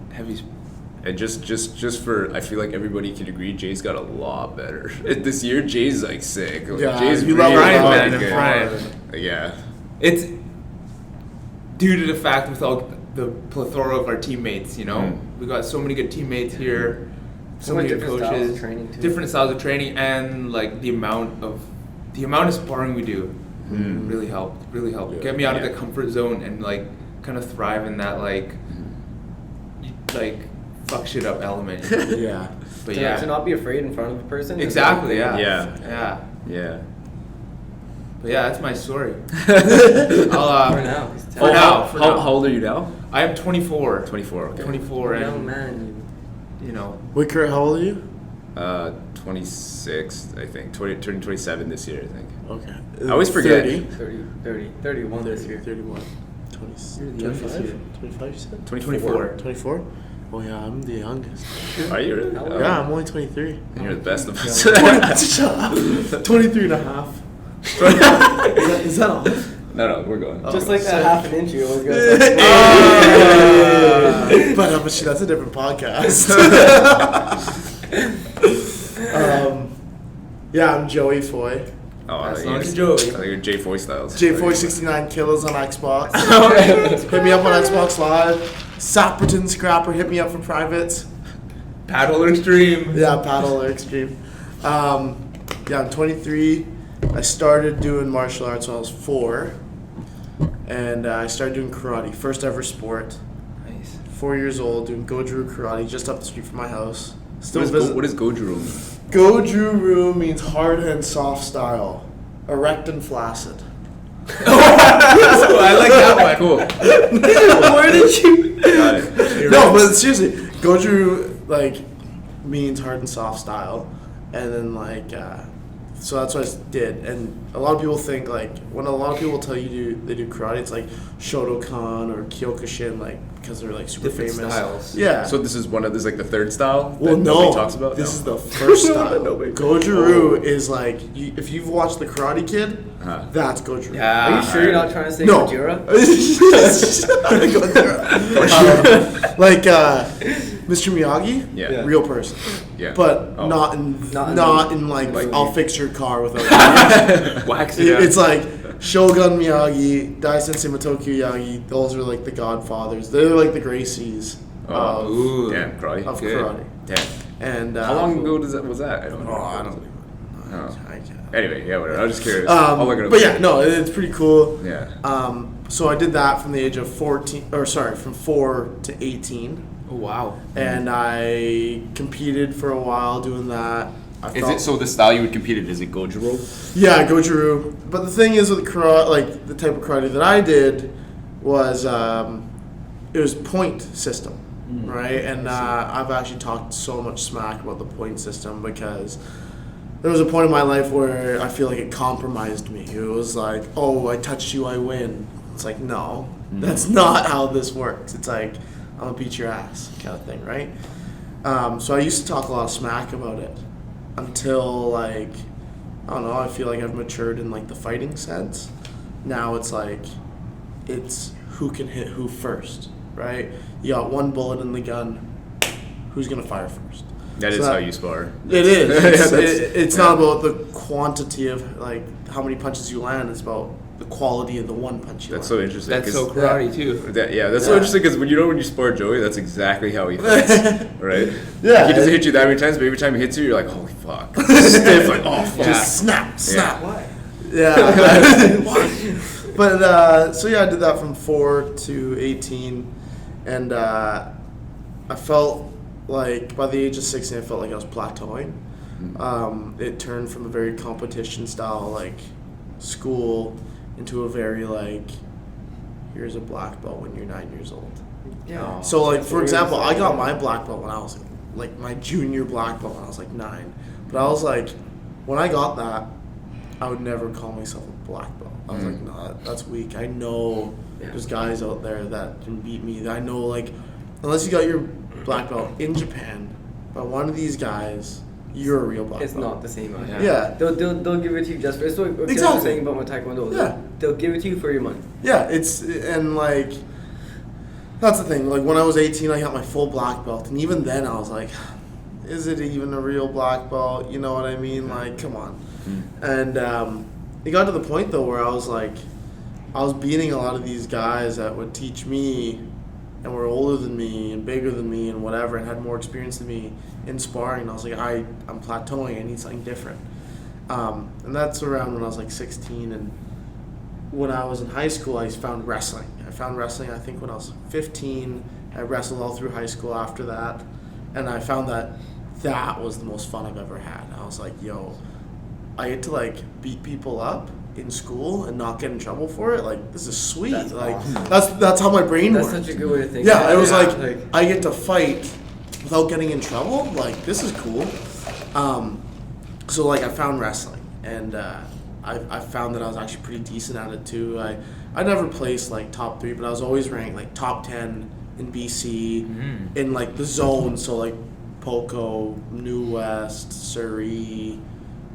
And just for, I feel like everybody can agree, Jay's got a lot better. This year, Jay's like sick. Like, Yeah, Jay's you really love Brian, fucking man, good. Brian. Yeah. It's due to the fact with all the plethora of our teammates, you know. Mm. We got so many good teammates here, so many good different styles of coaches, training, too. different styles of training, and like the amount of sparring we do really helped. Yeah. Get me out of Yeah. the comfort zone and like kind of thrive in that like fuck shit up element. Yeah. But to yeah, not be afraid in front of a person. exactly. Yeah. Yeah. Yeah. Yeah. But yeah, that's my story. For now. he's For now. For now. How old are you now? I am 24. 24. Okay. 24, Young and man. you know, Wait, Kurt, how old are you? 26, I think. Turning 27 this year, I think. Okay. I always forget. 31 this year. 31. 20, You're the youngest 25? here. 25, you said? 24. 24? Oh, yeah, I'm the youngest. Are you really? How old? Yeah, I'm only 23. And you're the best of us. Shut up. 23 and a half. Is that all? No, we're going. Just like that half an inch you always got. But shit, that's a different podcast. Yeah, I'm Joey Foy. Oh, As you're- long as Joey. I think you're Jay Foy styles. J469 Killers on Xbox. Hit me up on Xbox Live. Sapperton Scrapper, hit me up for privates. Paddle Extreme. Yeah, paddle or extreme. Yeah, I'm 23. I started doing martial arts when I was 4. And I started doing karate. First ever sport. Nice. 4 years old, doing Goju Karate just up the street from my house. Still What does Gojiro mean? Goju means hard and soft style. Erect and flaccid. I like that one. Cool. Where did you? Got it. No, but seriously, Goju like means hard and soft style, and then like so that's what I did. And a lot of people think like when a lot of people tell you they do karate, it's like Shotokan or Kyokushin, like because they're like super Different famous. styles. Yeah. So this is like the third style well, that no, nobody talks about? this No. is the first style. Nobody- Goju is like if you've watched the Karate Kid, Uh-huh. that's Goju. Yeah. Are you sure you're not trying to say No. Gojira? Like Mr. Miyagi, Yeah. real person, Yeah. but Oh. not in like Like- I'll fix your car without. Wax it up. It's like Shogun Miyagi, Dai Sensei Motokyo Miyagi. Those are like the godfathers. They're like the Gracies of, Ooh. Damn, karate. of Good. karate. Damn. And How long ago was that? I don't know. Oh, I don't even. Oh. I can't. Anyway, yeah, whatever. I was just curious. I'll look it up. But yeah, no, it's pretty cool. Yeah. So I did that from the age of from 4 to 18. Oh, wow. And I competed for a while doing that. I Is felt- it so the style you would compete in, is it Gojiro? Yeah, Goju. But the thing is with karate, like the type of karate that I did was it was point system, right? And I've actually talked so much smack about the point system because there was a point in my life where I feel like it compromised me. It was like, oh, I touched you, I win. It's like, no, that's not how this works. It's like, I'm gonna beat your ass kind of thing, right? So I used to talk a lot of smack about it until like, I don't know, I feel like I've matured in like the fighting sense. Now it's like, it's who can hit who first, right? You got one bullet in the gun, who's gonna fire first? That So is how you spar. It is. Yeah, It's, that's- it's not about the quantity of like how many punches you land. It's about the quality of the one punch you That's land. so interesting. That's 'cause so karate, too. that's so Yeah. interesting because when you spar Joey, that's exactly how he fights, right? Yeah. He doesn't hit you that many times, but every time he hits you, you're like, holy fuck. Stiff, like, oh, fuck. Just snap. Why? Yeah. But so yeah, I did that from 4 to 18, and I felt like by the age of 16, I felt like I was plateauing. It turned from a very competition style like school into a very like here's a black belt when you're 9 years old. Yeah. So like for example, I got my black belt when I was like my junior black belt when I was like 9. But I was like, when I got that, I would never call myself a black belt. I was like, nah, that's weak. I know there's guys out there that can beat me. I know, like, unless you got your black belt in Japan by one of these guys, you're a real black It's belt. not the same. Yeah. They'll give it to you just for it's what Exactly. I was saying about my taekwondo. Yeah. They'll give it to you for your money. Yeah, and like, that's the thing. Like, when I was 18, I got my full black belt, and even then I was like, is it even a real black belt? You know what I mean? Like, come on. And it got to the point, though, where I was like, I was beating a lot of these guys that would teach me and were older than me and bigger than me and whatever and had more experience than me in sparring. And I was like, I'm plateauing. I need something different. And that's around when I was like 16. And when I was in high school, I found wrestling. I found wrestling, I think, when I was 15. I wrestled all through high school after that. And I found that was the most fun I've ever had. I was like, yo, I get to like beat people up in school and not get in trouble for it. Like, this is sweet. That's like awesome. that's how my brain That's works. such a good way to think. Yeah, it was Yeah, like I get to fight without getting in trouble. Like, this is cool. So like I found wrestling, and I found that I was actually pretty decent at it too. I never placed like top 3, but I was always ranked like top 10 in BC in like the zone. So like Poco, New West, Surrey,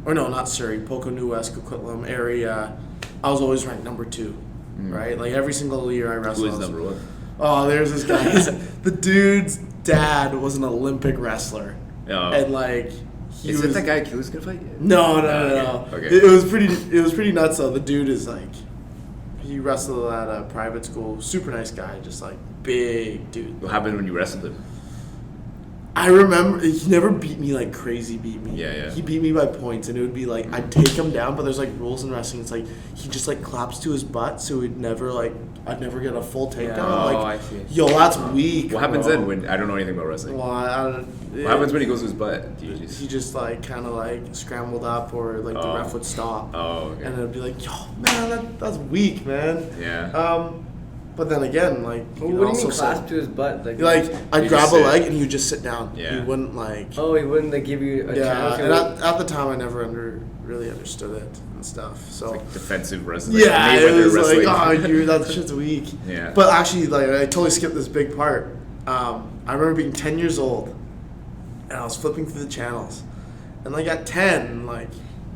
or no, not Surrey, Poco, New West, Coquitlam area. I was always ranked number 2, right? Like every single year I wrestled. Who is number 1? Oh, there's this guy. The dude's dad was an Olympic wrestler, and like Is it that guy Achilles gonna fight? No. Okay. It was pretty nuts though. The dude is like, he wrestled at a private school. Super nice guy, just like big dude. What happened when you wrestled him? I remember he never beat me like crazy. Beat me. Yeah. He beat me by points, and it would be like I'd take him down, but there's like rules in wrestling. It's like he just like claps to his butt, so I'd never get a full takedown. Yeah. Like, Oh, I see. yo, that's weak. What happens bro. then when I don't know anything about wrestling? Well, I don't. What happens when he goes to his butt? Do you just... He just like kind of like scrambled up, or like the ref would stop. Oh, okay. And it'd be like, yo, man, that's weak, man. Yeah. But then again, like, What do you mean clasp to his butt? Like I'd You grab just a sit. leg and he'd just sit down. Yeah. He wouldn't like. Oh, he wouldn't like give you a Yeah, chance. and at the time I never really understood it and stuff. So Like defensive wrestling. yeah, it Mayweather was wrestling. like, oh, that shit's weak. Yeah. But actually, like, I totally skipped this big part. I remember being 10 years old, and I was flipping through the channels, and like at 10, like,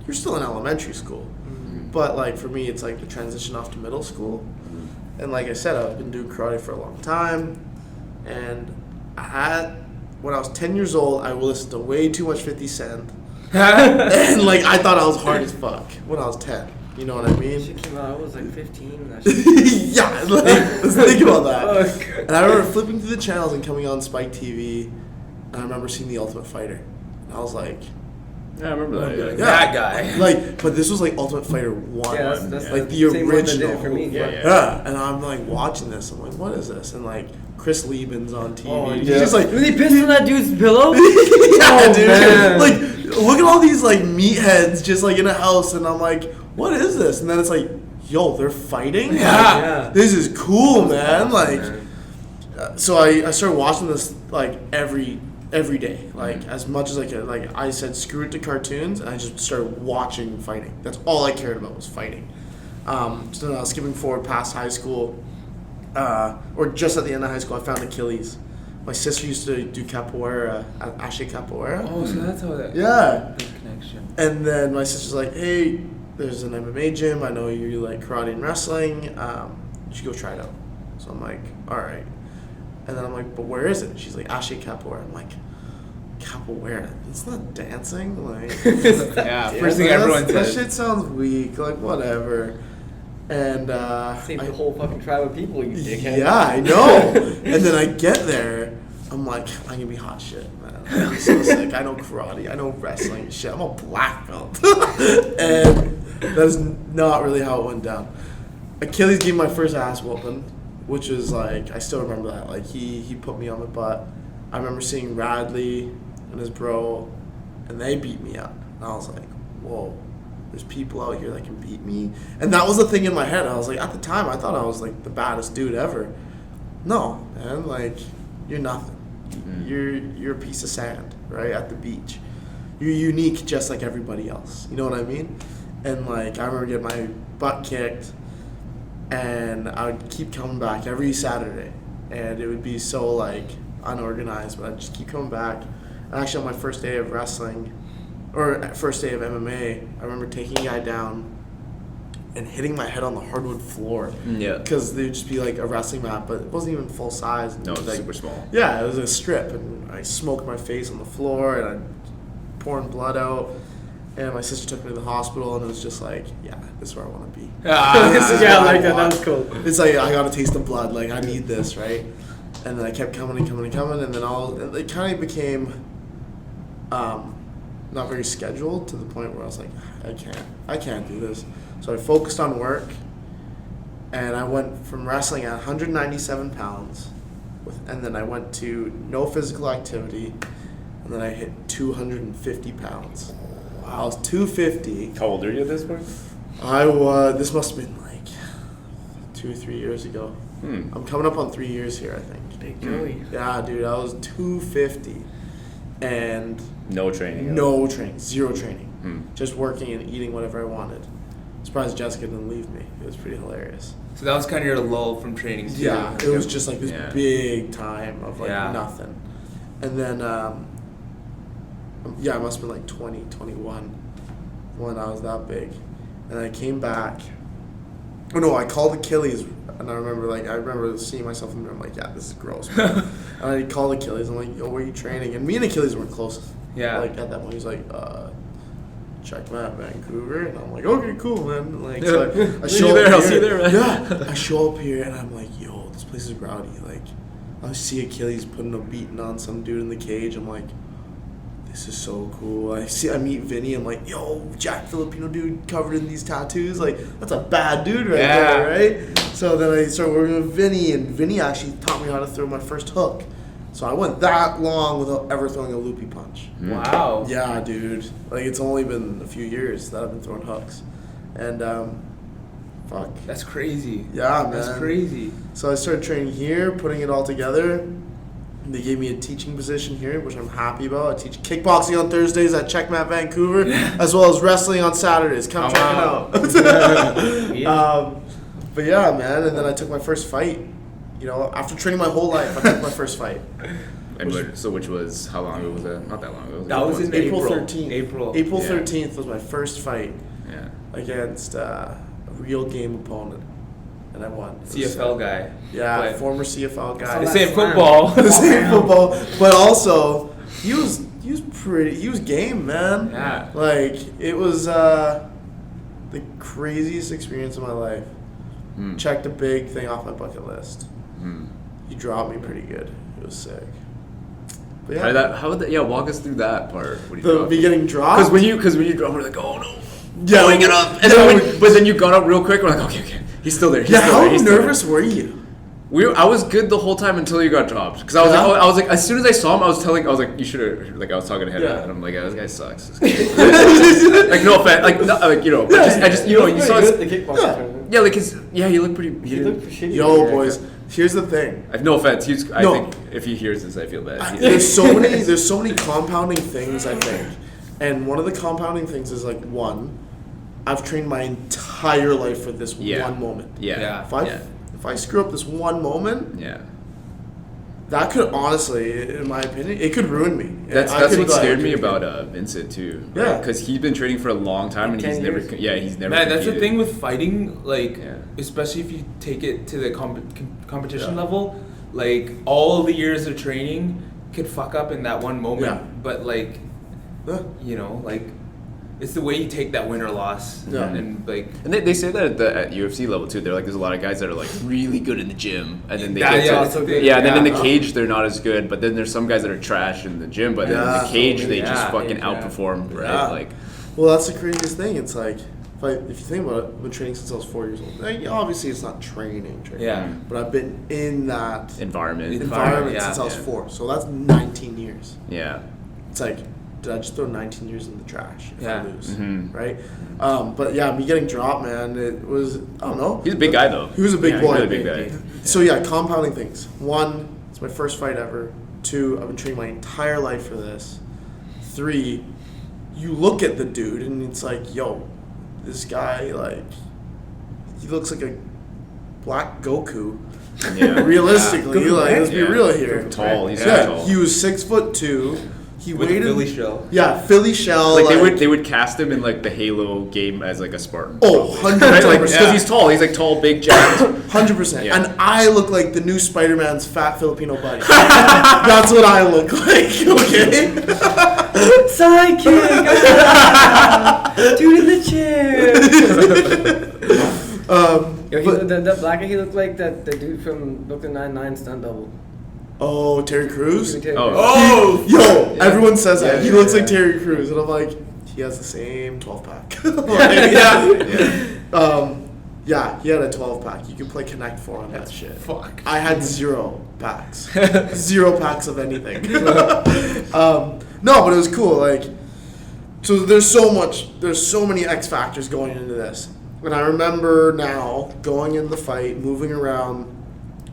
you're still in elementary school, but like for me, it's like the transition off to middle school, and like I said, I've been doing karate for a long time, and when I was 10 years old, I listened to way too much 50 Cent, and like I thought I was hard as fuck when I was 10. You know what I mean? Shit came out. I was like 15. And that shit. Yeah, like, let's think about that. Fuck. And I remember flipping through the channels and coming on Spike TV, and I remember seeing The Ultimate Fighter. And I was like, Yeah, I remember that. Yeah. That guy. Like, but this was like Ultimate Fighter 1. Yeah, that's like the same one that did original. it for me. Yeah. Yeah, and I'm like watching this. I'm like, what is this? And like Chris Liebman's on TV. Oh, He's yeah. just like, Was he pissed on that dude's pillow? yeah, Oh, dude. man. Like, look at all these like meatheads just like in a house, and I'm like, what is this? And then it's like, yo, they're fighting. Yeah. Like, this is cool, man. Like, Man. so I started watching this like every day, like as much as I could. Like I said, screw it to cartoons, and I just started watching fighting. That's all I cared about was fighting. So now skipping forward past high school, or just at the end of high school, I found Achilles. My sister used to do capoeira at Ashe Capoeira. Oh, so that's how that. Yeah. The connection. And then my sister's like, hey, there's an MMA gym. I know you like karate and wrestling. You should go try it out. So I'm like, all right. And then I'm like, but where is it? She's like, Ashe Capoeira. I'm like, Capoeira? It's not dancing? Like, Yeah, first thing everyone that says. shit sounds weak. Like, whatever. And Save the whole fucking tribe of people, you dickhead. yeah, I know. And then I get there, I'm like, I'm gonna be hot shit, man. I'm so sick. I know karate, I know wrestling and shit. I'm a black belt. And that's not really how it went down. Achilles gave me my first ass whooping, which is like, I still remember that. Like, he put me on my butt. I remember seeing Radley and his bro, and they beat me up. And I was like, whoa. There's people out here that can beat me. And that was the thing in my head. I was like, at the time, I thought I was like the baddest dude ever. No, man, like, you're nothing. You're a piece of sand, right, at the beach. You're unique just like everybody else. You know what I mean? And like, I remember getting my butt kicked, and I would keep coming back every Saturday, and it would be so like unorganized, but I'd just keep coming back. And actually, on my first day of wrestling, or first day of MMA, I remember taking a guy down and hitting my head on the hardwood floor. Yeah. Because they would just be like a wrestling mat, but it wasn't even full size. No, it was like, super small. Yeah, it was a strip, and I smoked my face on the floor, and I'm pouring blood out. And my sister took me to the hospital, and it was just like, yeah, this is where I want to be. This is Yeah, what I like that. want. That's cool. It's like, I got a taste of blood. Like, I need this, right? And then I kept coming and coming and coming, and then it kind of became not very scheduled to the point where I was like, I can't do this. So I focused on work, and I went from wrestling at 197 pounds, and then I went to no physical activity, and then I hit 250 pounds. I was 250. How old are you at this point? This must have been like 2 or 3 years ago. I'm coming up on 3 years here, I think. Big Joey. Yeah, dude, I was 250, and No training. no training, zero training, just working and eating whatever I wanted. Surprised Jessica didn't leave me. It was pretty hilarious. So that was kind of your lull from training too. Yeah, it was just like this big time of like Yeah. nothing. And then, I must have been like 20, 21 when I was that big. And I came back. Oh no, I called Achilles, and I remember seeing myself in the mirror. I'm like, yeah, this is gross, man. And I called Achilles. I'm like, yo, where are you training? And me and Achilles weren't close. Yeah. Like at that point, he's like, Checkmat Vancouver, and I'm like, okay, cool, man. Like, so I See show you up there, I'll here. see you there, man. Yeah, I show up here, and I'm like, yo, this place is rowdy. Like, I see Achilles putting a beating on some dude in the cage. I'm like, this is so cool. I meet Vinny. I'm like, yo, Jack Filipino dude covered in these tattoos. Like, that's a bad dude right there, right? So then I started working with Vinny, and Vinny actually taught me how to throw my first hook. So I went that long without ever throwing a loopy punch. Wow. Yeah, dude. Like, it's only been a few years that I've been throwing hooks. And, fuck. That's crazy. Yeah, man. That's crazy. So I started training here, putting it all together. They gave me a teaching position here, which I'm happy about. I teach kickboxing on Thursdays at Checkmat Vancouver, as well as wrestling on Saturdays. Come check it out. But yeah, man. And then I took my first fight. You know, after training my whole life, I took my first fight. And which was, how long ago was that? Not that long ago. That was in April April. 13th. April. April Yeah. 13th was my first fight Yeah. against a real game opponent, and I won. It was CFL guy. Yeah, But former CFL guy. the that same slam. football. The same football, but also he was game, man. Yeah. Like, it was the craziest experience of my life. Checked a big thing off my bucket list. He dropped me pretty good. It was sick. But yeah, walk us through that part. What the beginning drop. Because when you drop, we're like, oh no. Yeah, Oh, get up. And but then you got up real quick. We're like, okay, he's still there. He's Yeah, still how there, he's still there. nervous were you? I was good the whole time until you got dropped. Because I was like, as soon as I saw him, I was like, you should have, like, I was talking to him, Yeah. and I'm like, this guy sucks. Like, no offense, but just, you saw his, the kickboxing tournament. yeah, like he looked pretty. He looked shitty. Yo, boys, here's the thing. I have no offense. I No. think if he hears this, I feel bad. There's so many compounding things, I think. And one of the compounding things is like, one, I've trained my entire life for this one moment. Yeah. If I screw up this one moment, Yeah. that could honestly, in my opinion, it could ruin me. That's I could what be like- scared me about Vincent too. Yeah. Because he's been training for a long time and 10 he's years. never. Man, that's the competed. thing with fighting, like, Yeah. especially if you take it to the competition level, like, all the years of training could fuck up in that one moment. Yeah. But, like, Yeah. like, it's the way you take that win or loss. Yeah. And like, And they say that at UFC level too. They're like, there's a lot of guys that are like really good in the gym, and then they Yeah, get yeah, to, that's the thing. and then in the Yeah. cage they're not as good. But then there's some guys that are trash in the gym, but then in Yeah. the cage they just Yeah. fucking Yeah. outperform, right? Yeah. Like, Well, that's the craziest thing. It's like, if you think about it, I've been training since I was 4 years old. Like, obviously, it's not training. yeah. But I've been in that environment. environment yeah, since I was yeah. 4. So that's 19 years. Yeah. It's like, did I just throw 19 years in the trash if Yeah. I lose? Mhm. Right? But yeah, me getting dropped, man, it was, I don't know. He's a big guy though. He was a big Yeah, boy. He's a really big guy. So yeah, compounding things. 1, it's my first fight ever. 2, I've been training my entire life for this. 3, you look at the dude and it's like, yo, this guy, like, he looks like a black Goku. Yeah. Realistically, Yeah. like let's be Yeah. real here. Tall. He's Yeah, tall. he was 6'2". He With waited. Philly shell. Yeah, Philly shell. Like they would cast him in like the Halo game as like a Spartan. Oh, probably. 100%. Right? Like, because he's tall. He's like tall, big, jacked. 100%. Yeah. And I look like the new Spider-Man's fat Filipino buddy. That's what I look like. Okay. Sidekick! Dude in the chair! Yo, but- that black guy, he looked like the dude from Brooklyn Nine-Nine stunt double. Oh, Terry Crews. Oh. Yo, everyone says that. Yeah, He yeah, looks like yeah. Terry Crews. And I'm like, he has the same 12-pack. Yeah, he had a 12-pack. You could play Connect 4 on that shit. Fuck. I had 0 packs. 0 packs of anything. No, but it was cool. Like, so there's so many X factors going into this. And I remember now going in the fight, moving around,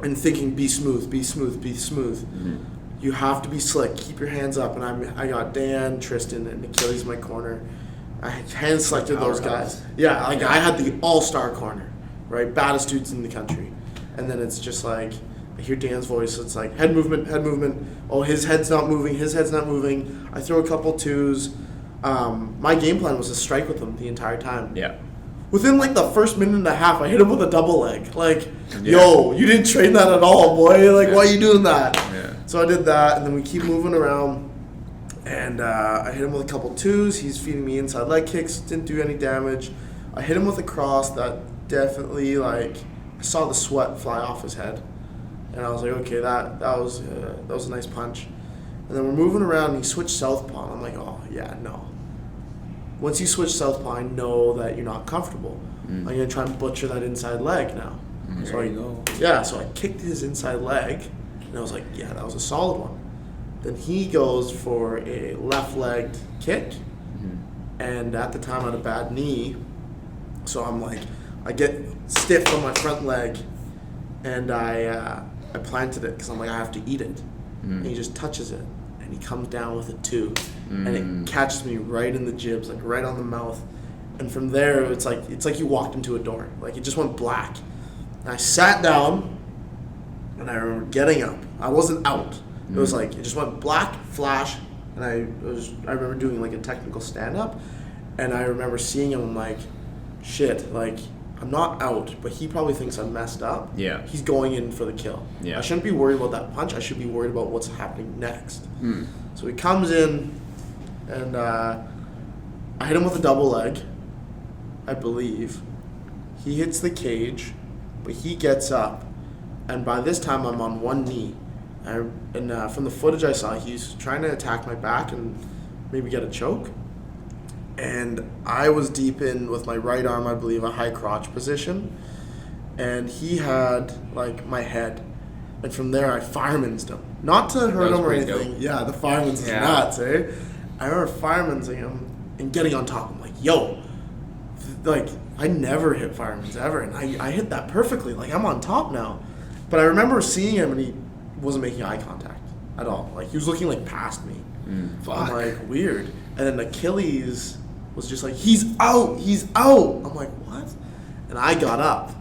and thinking, be smooth, be smooth, be smooth. Mm-hmm. You have to be slick. Keep your hands up. And I got Dan, Tristan, and Achilles in my corner. I hand selected those guys. Yeah, like I had the all-star corner, right? Baddest dudes in the country. And then it's just like, I hear Dan's voice. It's like, head movement, head movement. Oh, his head's not moving, his head's not moving. I throw a couple twos. My game plan was to strike with him the entire time. Yeah. Within like the first minute and a half, I hit him with a double leg. Like, Yeah. yo, you didn't train that at all, boy. Like, why are you doing that? Yeah. So I did that, and then we keep moving around. And I hit him with a couple twos. He's feeding me inside leg kicks. Didn't do any damage. I hit him with a cross that definitely, like, I saw the sweat fly off his head. And I was like, okay, that was a nice punch. And then we're moving around, and he switched southpaw. And I'm like, oh, yeah, no. Once you switch southpaw, I know that you're not comfortable. I'm going to try and butcher that inside leg now. So There you go. so I kicked his inside leg, and I was like, yeah, that was a solid one. Then he goes for a left-legged kick, and at the time I had a bad knee, so I'm like, I get stiff on my front leg, and I planted it because I'm like, I have to eat it. And he just touches it, and he comes down with a 2, and it catches me right in the jibs, like right on the mouth. And from there, it's like you walked into a door. Like, it just went black. And I sat down, and I remember getting up. I wasn't out. It was like, it just went black, flash, and I remember doing like a technical stand-up, and I remember seeing him, I'm like, shit, like, I'm not out, but he probably thinks I'm messed up. Yeah. He's going in for the kill. Yeah. I shouldn't be worried about that punch. I should be worried about what's happening next. So he comes in, and I hit him with a double leg, I believe. He hits the cage, but he gets up, and by this time I'm on one knee. From the footage I saw, he's trying to attack my back and maybe get a choke. And I was deep in with my right arm, I believe, a high crotch position. And he had, like, my head. And from there, I fireman's him. Not to hurt was him or pretty anything. dope. Yeah, the fireman's is Yeah. nuts, eh? I remember fireman'sing him and getting on top. I'm like, yo, like, I never hit fireman's ever. And I hit that perfectly. Like, I'm on top now. But I remember seeing him, and he wasn't making eye contact at all. Like, he was looking, like, past me. Fuck. I'm like, weird. And then Achilles was just like, he's out. I'm like, what? And I got up.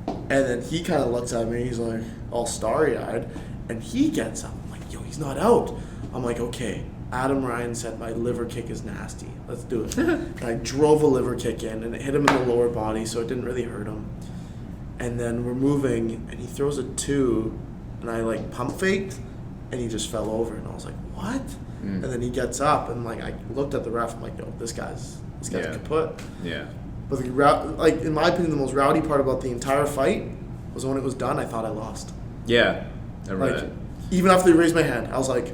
And then he kind of looks at me. He's like, all starry-eyed. And he gets up. I'm like, yo, he's not out. I'm like, okay. Adam Ryan said my liver kick is nasty. Let's do it. And I drove a liver kick in, and it hit him in the lower body, so it didn't really hurt him. And then we're moving, and he throws a 2, and I, like, pump faked, and he just fell over. And I was like, what? And then he gets up, and, like, I looked at the ref. I'm like, yo, this guy's Yeah. kaput. Yeah. But like, in my opinion, the most rowdy part about the entire fight was when it was done, I thought I lost. Yeah. I remember Like, that. even after they raised my hand, I was like,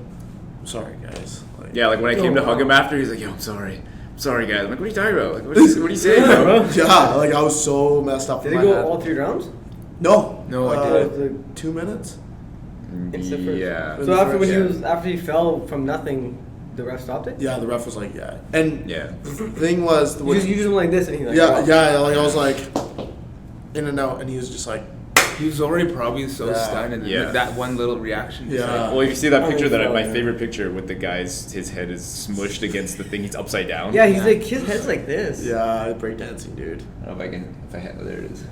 I'm sorry, guys. Like, Yeah, like when I came to yo, hug him after, he's like, yo, I'm sorry. I'm sorry, guys. I'm like, what are you talking about? Like, what are you saying, bro? Yeah, like, I was so messed up Did in it my go head. all 3 rounds? No. No, it didn't. 2 minutes? It's the first. Yeah. So after when Yeah. after he fell from nothing, the ref stopped it? Yeah, the ref was like, yeah. And Yeah. the thing was, You just went like this and he like, yeah, oh. yeah, like, I was like, in and out, and he was just like, He was already probably so Yeah. stunned, and Yeah. like, that one little reaction. just Yeah. like, Well, if you see that Oh, picture, that fuck, my man. favorite picture with the guy's, his head is smushed against the thing. He's upside down. Yeah, he's like, his head's like this. yeah, breakdancing, dude. I don't know if I can. If I have, there it is.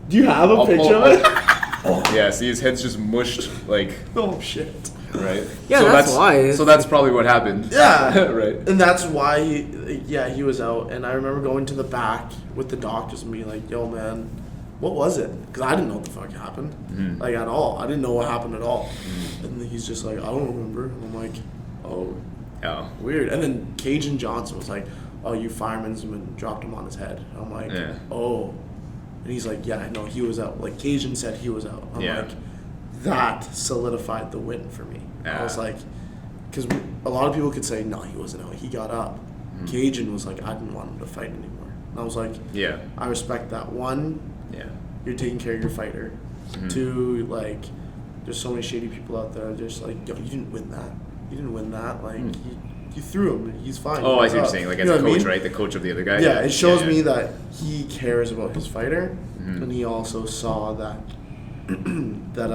Do you have a I'll picture pull- of it? Yeah, see, his head's just mushed, like, Oh shit. right? Yeah, that's why. So that's probably what happened. Yeah. Right. And that's why he was out. And I remember going to the back with the doctors and being like, yo, man, what was it? Because I didn't know what the fuck happened. Mhm. Like, at all. I didn't know what happened at all. And he's just like, I don't remember. And I'm like, oh, Oh. weird. And then Cajun Johnson was like, oh, you fireman's man dropped him on his head. And I'm like, Yeah. oh. And he's like, yeah, I know he was out. Like, Cajun said he was out. I'm Yeah. like, that solidified the win for me. I was Ah. like, because a lot of people could say, no, he wasn't out. He got up. Cajun was like, I didn't want him to fight anymore. And I was like, Yeah. I respect that. One, Yeah. you're taking care of your fighter. Mhm. Two, like, there's so many shady people out there. Just like, yo, you didn't win that. You didn't win that. Like, you threw him. He's fine. Oh, He I see what got you're up. saying. Like, You as know a what I coach, mean? right? The coach of the other guy. Yeah, it shows Yeah. me that he cares about his fighter, Mhm. and he also saw that that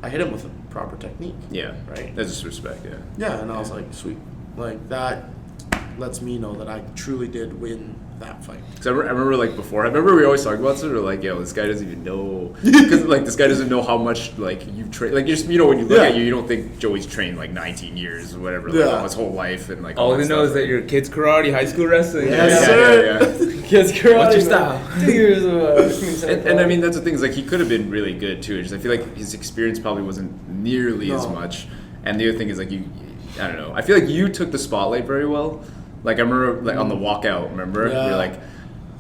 I hit him with a proper technique. Yeah. Right. That's just respect, yeah. Yeah, and I was like, sweet, like that lets me know that I truly did win that fight. Because I remember, like, before, I remember we always talk about this, or like, yo, this guy doesn't even know, because, like, this guy doesn't know how much, like, you've trained, like, just, you know, when you look Yeah. at you don't think Joey's trained, like, 19 years or whatever, like, Yeah. all his whole life, and, like, All that he knows stuff. that your kids karate, high school wrestling. Yes, yeah, sir. yeah, yeah. Kids karate. What's your man. style? 2 years of And I mean, that's the thing, is like, he could have been really good too. Just I feel like his experience probably wasn't nearly as No. much. And the other thing is, like, I don't know. I feel like you took the spotlight very well. Like, I remember, like, on the walkout, remember? Yeah. You're like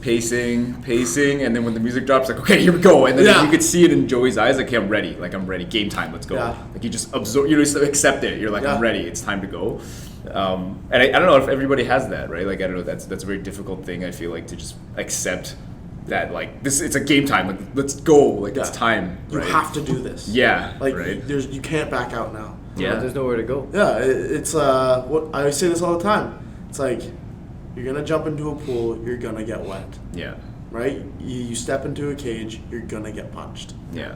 pacing, and then when the music drops, like, okay, here we go. And then Yeah. you could see it in Joey's eyes, like, okay, I'm ready. Like, I'm ready. Game time, let's go. Yeah. Like, you just absorb, you just accept it. You're like, Yeah. I'm ready. It's time to go. And I don't know if everybody has that, right? Like, I don't know. That's a very difficult thing, I feel like, to just accept that, like, it's a game time. Like, let's go. Like, it's Yeah. time. You right? have to do this. Yeah. Like, right. you can't back out now. Yeah. There's nowhere to go. Yeah, it's what I say this all the time. It's like, you're gonna jump into a pool, you're gonna get wet, Yeah. right? You step into a cage, you're gonna get punched. Yeah.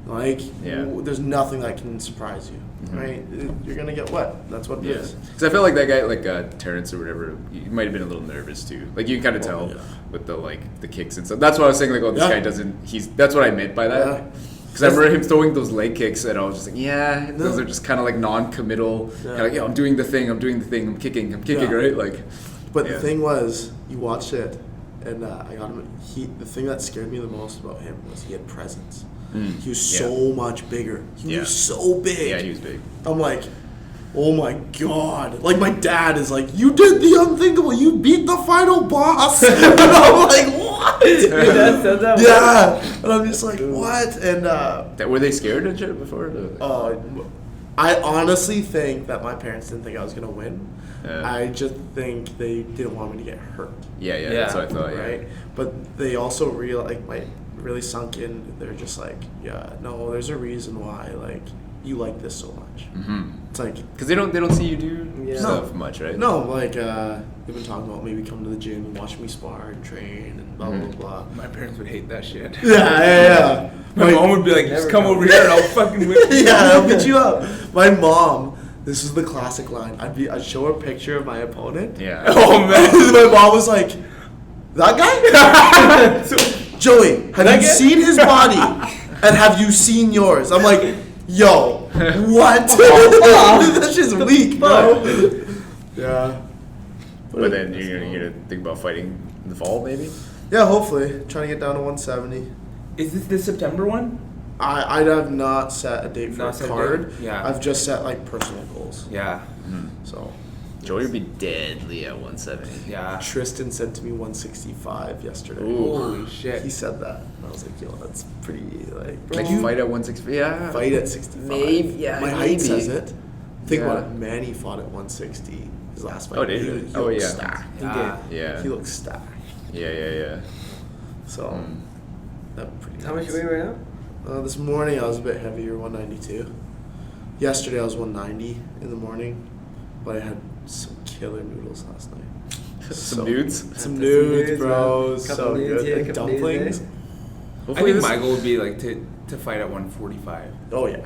Like, Yeah. there's nothing that can surprise you, Mhm. right? You're gonna get wet. That's what it Yeah. is. Because I felt like that guy, like Terrence or whatever, he might have been a little nervous too. Like, you can kind of tell yeah. with the, like, the kicks and stuff. That's why I was saying, like, oh, this Yeah. guy doesn't. That's what I meant by that. Yeah. Because I remember him throwing those leg kicks, and I was just like, yeah, those No. are just kind of like non-committal. Yeah. Kind of like, yeah, I'm doing the thing, I'm kicking, Yeah. right? Like, But yeah. the thing was, you watched it, and I got him. The thing that scared me the most about him was he had presence. Mm. He was Yeah. so much bigger. He Yeah. was so big. Yeah, he was big. I'm like, oh my god! Like, my dad is like, you did the unthinkable. You beat the final boss. And I'm like, what? Your dad said that? Yeah. And I'm just like, what? And Were they scared and shit before? I honestly think that my parents didn't think I was gonna win. Yeah. I just think they didn't want me to get hurt. Yeah, that's what I thought. Yeah. Right? But they also really sunk in. They're just like, yeah, no, there's a reason why, like, you like this so much. Mm-hmm. It's like, Because they don't see you do Yeah. stuff much, right? no, like, they've been talking about maybe coming to the gym and watching me spar and train and blah, Mhm. blah, blah. My parents would hate that shit. Yeah. My mom would be like, just Never come come. over here and I'll fucking whip you. Yeah, I'll beat you up. My mom, this is the classic line. I'd show her a picture of my opponent. Yeah. Oh man. My mom was like, that guy? Joey, have you seen his body? And have you seen yours? I'm like, yo, what? That shit's weak, bro. Yeah. But then you're gonna think about fighting in the fall, maybe? Yeah, hopefully. Trying to get down to 170. Is this the September one? I have not set a date for Not a set a card. date? Yeah. I've just set, like, personal goals. Yeah. So, Joey would be deadly at 170. Yeah. Tristan said to me 165 yesterday. Ooh. Holy shit. He said that. And I was like, yo, that's pretty, like, Like, you fight at 160. Yeah. fight at 65. Maybe, yeah, My height maybe. says it. Think Yeah. about it. Manny fought at 160. His last fight. Oh, did he? He Oh, looked yeah. stacked. Yeah. Yeah. He looks stacked. Yeah. So, Mm. that pretty How much nuts. you weigh right now? This morning I was a bit heavier, 192. Yesterday I was 190 in the morning, but I had some killer noodles last night. Some nudes? Some Some nudes, nudes, bro. man. So Couple nudes good. here, And couple nudes dumplings. there. I think my goal would be like to fight at 145. Oh yeah,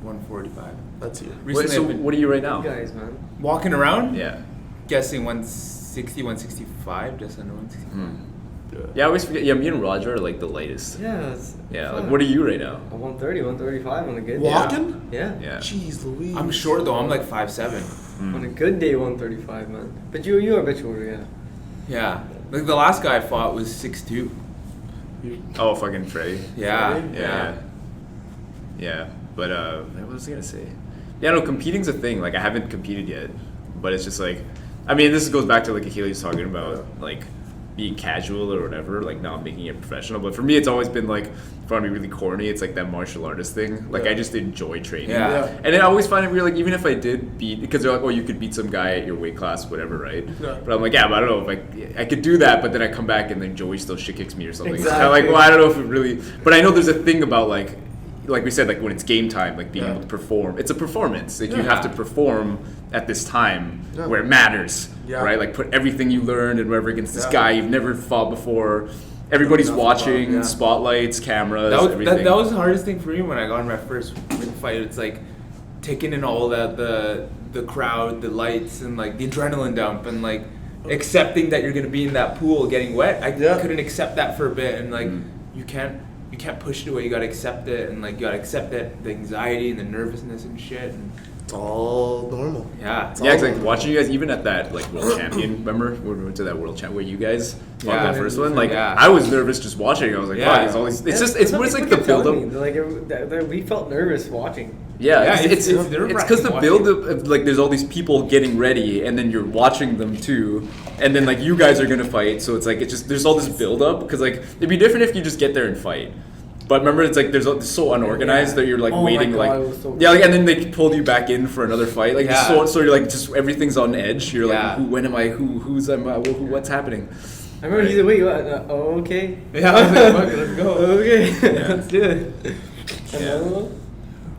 145. that's you. Wait, Recently so I've been what are you right now? You guys, man. walking around, Yeah. guessing 160, 165, just under 165. Mm. Yeah, I always forget. Yeah, me and Roger are like the lightest. Yeah. It's Yeah, fun. like what are you right now? A 130, 135 on a good day. Walking? Yeah. Yeah. Jeez Louise. I'm short though. I'm like 5'7". On a good day, 135, man. But you are a bit shorter, yeah. Yeah. Like the last guy I fought was 6'2". Oh, fucking Freddie. Yeah. Freddie? Yeah. Yeah. But what was I gonna say? Yeah, no, competing's a thing. Like I haven't competed yet, but it's just like, I mean, this goes back to like Achilles talking about like being casual or whatever, like not making it professional. But for me, it's always been like, if I want to be really corny, it's like that martial artist thing. Like I just enjoy training. Yeah. And then I always find it weird, like even if I did beat, because they're like, oh, you could beat some guy at your weight class, whatever, right? Yeah. But I'm like, yeah, but I don't know if I could do that, but then I come back and then Joey still shit kicks me or something. It's kind of like, Exactly. well, I don't know if it really, but I know there's a thing about like we said, like when it's game time, like being able to perform. It's a performance. Like you have to perform at this time where it matters, right? Like put everything you learned and whatever against this guy you've never fought before. Everybody's watching, spotlights, cameras, everything. That was the hardest thing for me when I got in my first ring fight. It's like taking in all that the crowd, the lights, and like the adrenaline dump, and like accepting that you're gonna be in that pool getting wet. I couldn't accept that for a bit, and like you can't push it away. You gotta accept it, and like you gotta accept that the anxiety and the nervousness and shit. And It's all normal. yeah, Yeah, it's like watching you guys, even at that like world champion, remember? We went to that world champ where you guys fought that first one. Like I was nervous just watching. I was like, wow, it's all these. It's just it's like the build up. Like we felt nervous watching. Yeah, it's nerve-wracking because the watching. build of like there's all these people getting ready, and then you're watching them too, and then like you guys are gonna fight. So it's like it's just there's all this build up because like it'd be different if you just get there and fight. But remember, it's like it's so unorganized that you're like waiting, my God, it was so like like, and then they pulled you back in for another fight, like Yeah. so you're like just everything's on edge. You're like, Yeah. when am I? Who's what's happening? I remember he's like, wait, what? Oh, okay. Yeah, I was like, fuck it, let's go. Okay, let's do it. Yeah.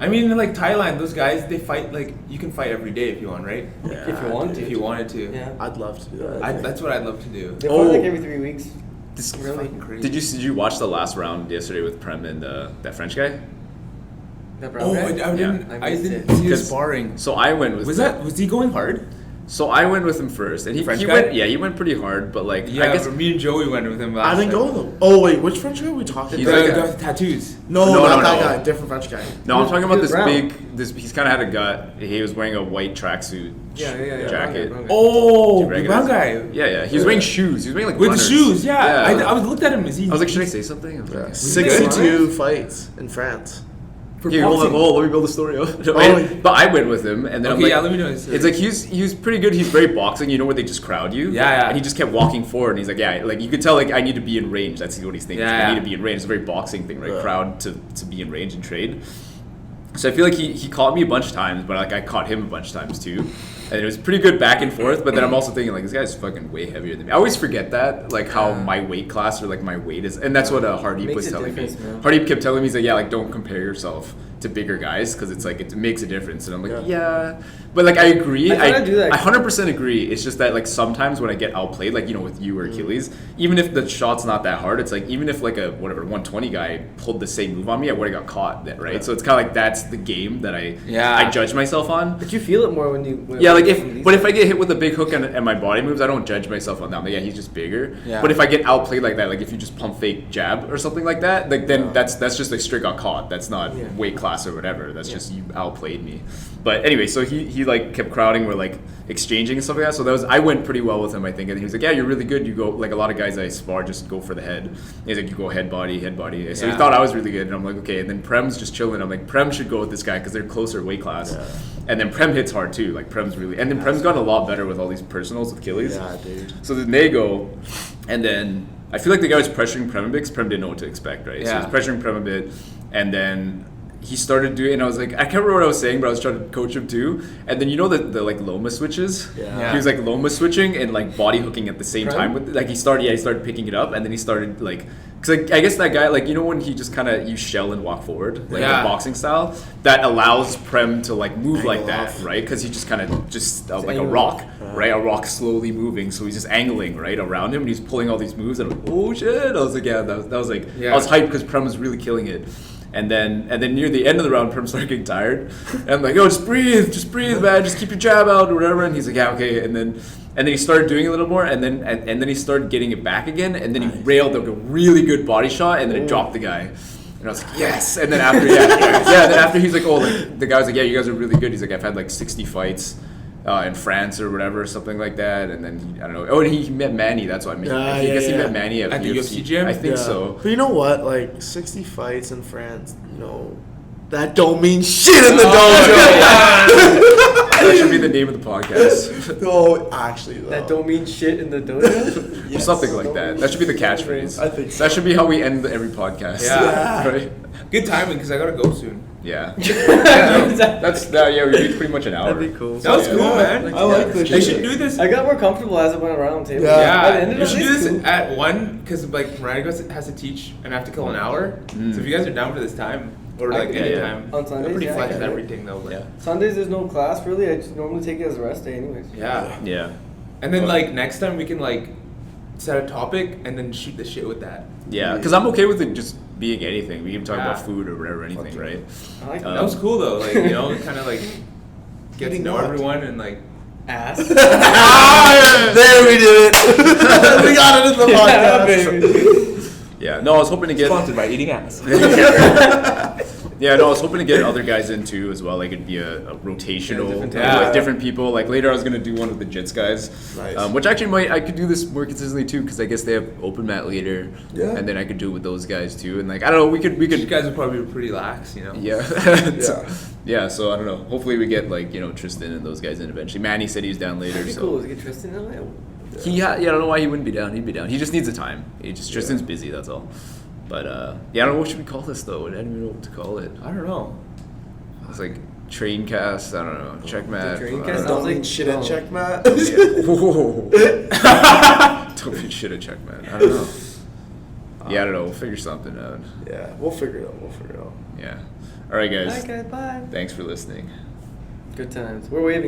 I mean, in like Thailand, those guys they fight like you can fight every day if you want, right? If you want to. If you wanted to. Yeah. I'd love to do that. That's what I'd love to do. They fight like every 3 weeks. This Really? Fucking crazy. Did you watch the last round yesterday with Prem and that French guy? That brown Oh, guy? I didn't. I I missed didn't it. see the 'Cause- sparring. So I went with Was he going hard? So I went with him first, and he French guy? went. Yeah, he went pretty hard, but like Yeah, I guess me and Joey went with him. I Last didn't time. go with them. Oh wait, which French guy are we talking He's The about? like guy with tattoos. No, No, not no, that no. guy. Different French guy. No, I'm talking about He was this brown. he's kind of had a gut. He was wearing a white tracksuit Yeah. jacket. Brown guy. Oh, Do you the recognize brown him? guy. Yeah. He was wearing shoes. He was wearing like With runners. the shoes, yeah. Yeah. I was looked at him. Is he? I was like, should I say something? I was like, 62 fights in France. for Here, hold on, boxing? let me build a story up. Oh. But I went with him, and then I'm Okay, like, yeah, let me know his story. It's like he was pretty good. He's very boxing. You know where they just crowd you. Yeah. And he just kept walking forward, and he's like, yeah, like you could tell, like I need to be in range. That's what he's thinking. Yeah. I need to be in range. It's a very boxing thing, right? Yeah. Crowd to be in range and trade. So I feel like he caught me a bunch of times, but like I caught him a bunch of times too. And it was pretty good back and forth, but then I'm also thinking like this guy's fucking way heavier than me. I always forget that, like how my weight class or like my weight is, and that's what Hardeep Makes was a telling me. difference, man. Hardeep kept telling me, he's like, yeah, like don't compare yourself to bigger guys because it's like it makes a difference. And I'm like, yeah. But like I agree. I kinda do that. I 100% agree. It's just that like sometimes when I get outplayed, like you know with you or Achilles, even if the shot's not that hard, it's like even if like a 120 guy pulled the same move on me, I would have got caught. Then, right? So it's kind of like that's the game that I judge myself on. But you feel it more when you. Yeah, like if I get hit with a big hook and my body moves, I don't judge myself on that. I'm like, yeah, he's just bigger. Yeah. But if I get outplayed like that, like if you just pump fake jab or something like that, like then that's just like straight got caught. That's not weight class or whatever. That's just you outplayed me. But anyway, so he like kept crowding, we're like exchanging and stuff like that. So I went pretty well with him, I think. And he was like, yeah, you're really good. You go like a lot of guys I spar just go for the head. And he's like, you go head body. So he thought I was really good, and I'm like, okay. And then Prem's just chilling. I'm like, Prem should go with this guy because they're closer weight class. Yeah. And then Prem hits hard too. Like Prem's really, and then Prem's gotten a lot better with all these personals with Achilles. Yeah, dude. So then they go, and then I feel like the guy was pressuring Prem a bit because Prem didn't know what to expect, right? Yeah. So he was pressuring Prem a bit, and then he started doing, and I was like, I can't remember what I was saying, but I was trying to coach him too. And then you know the like Loma switches? Yeah. He was like Loma switching and like body hooking at the same Prem? time. With like he started picking it up, and then he started like, because like, I guess that guy, like, you know when he just kind of, you shell and walk forward, like the boxing style, that allows Prem to like move Angle like that, off. right? Because he just kind of just like a angling. rock, right? A rock slowly moving, so he's just angling right around him, and he's pulling all these moves, and I'm like, oh shit! I was like, yeah, that was like, I was hyped because Prem was really killing it. And then near the end of the round, Perm started getting tired. And I'm like, oh, just breathe, man, just keep your jab out or whatever. And he's like, yeah, okay. And then he started doing a little more, and then he started getting it back again, and then he railed like a really good body shot, and then it dropped the guy. And I was like, yes. And then after, then after he's like, oh, like the guy was like, yeah, you guys are really good. He's like, I've had like 60 fights in France or whatever, something like that. And then I don't know. Oh, and he met Manny. That's what I mean. I guess he met Manny at the UFC gym. I think so. But you know what? Like 60 fights in France, you know, that don't mean shit in the dojo. That should be the name of the podcast. No, actually, though. That don't mean shit in the dojo. Yes. Something like that. That should be the catchphrase. I think so. That should be how we end every podcast. Yeah. Right? Good timing because I gotta go soon. Yeah. Yeah, we reached pretty much an hour. That'd be cool. That was cool, man. I like this. They should do this. I got more comfortable as I went around the table. Yeah. By the end of You it, should do it's this cool. at 1 because like Mariah has to teach and I have to kill an hour. So if you guys are down for this time or I like can any do it. time, On Sundays, I'm pretty yeah, I flex can with do it. everything though. But Yeah. Sundays there's no class really. I just normally take it as a rest day anyways. Yeah. Yeah. And then like next time we can like set a topic and then shoot the shit with that. Yeah, because I'm okay with it just being anything. We can talk Yeah. about food or whatever, anything, right? I like That was cool though. Like, you know, kind of like get to Getting know nuts. everyone and like ass. There we did it. We got it in the Yeah, podcast. baby. Yeah. No, I was hoping to get. sponsored by eating ass. Yeah, no, I was hoping to get other guys in too as well. Like it'd be a rotational, different with, types. like different people. Like later, I was gonna do one with the Jits guys, Nice. which actually I could do this more consistently too because I guess they have open mat later, Yeah. and then I could do it with those guys too. And like I don't know, we could You guys would probably be pretty lax, you know. yeah, Yeah. yeah. So I don't know. Hopefully we get like Tristan and those guys in eventually. Manny said he's down later, That'd be so cool to get Tristan in there. I don't know why he wouldn't be down. He'd be down. He just needs the time. Tristan's busy. That's all. But yeah, I don't know what should we call this though. I don't even know what to call it. I don't know. It's like train cast. I don't know. Checkmat. train I cast don't Don't know. mean shit at Checkmat. Whoa. Don't be shit at Checkmat. I don't know. Yeah, I don't know. We'll figure something out. Yeah, we'll figure it out. Yeah. All right, guys. Bye guys, bye. Thanks for listening. Good times. We're waving.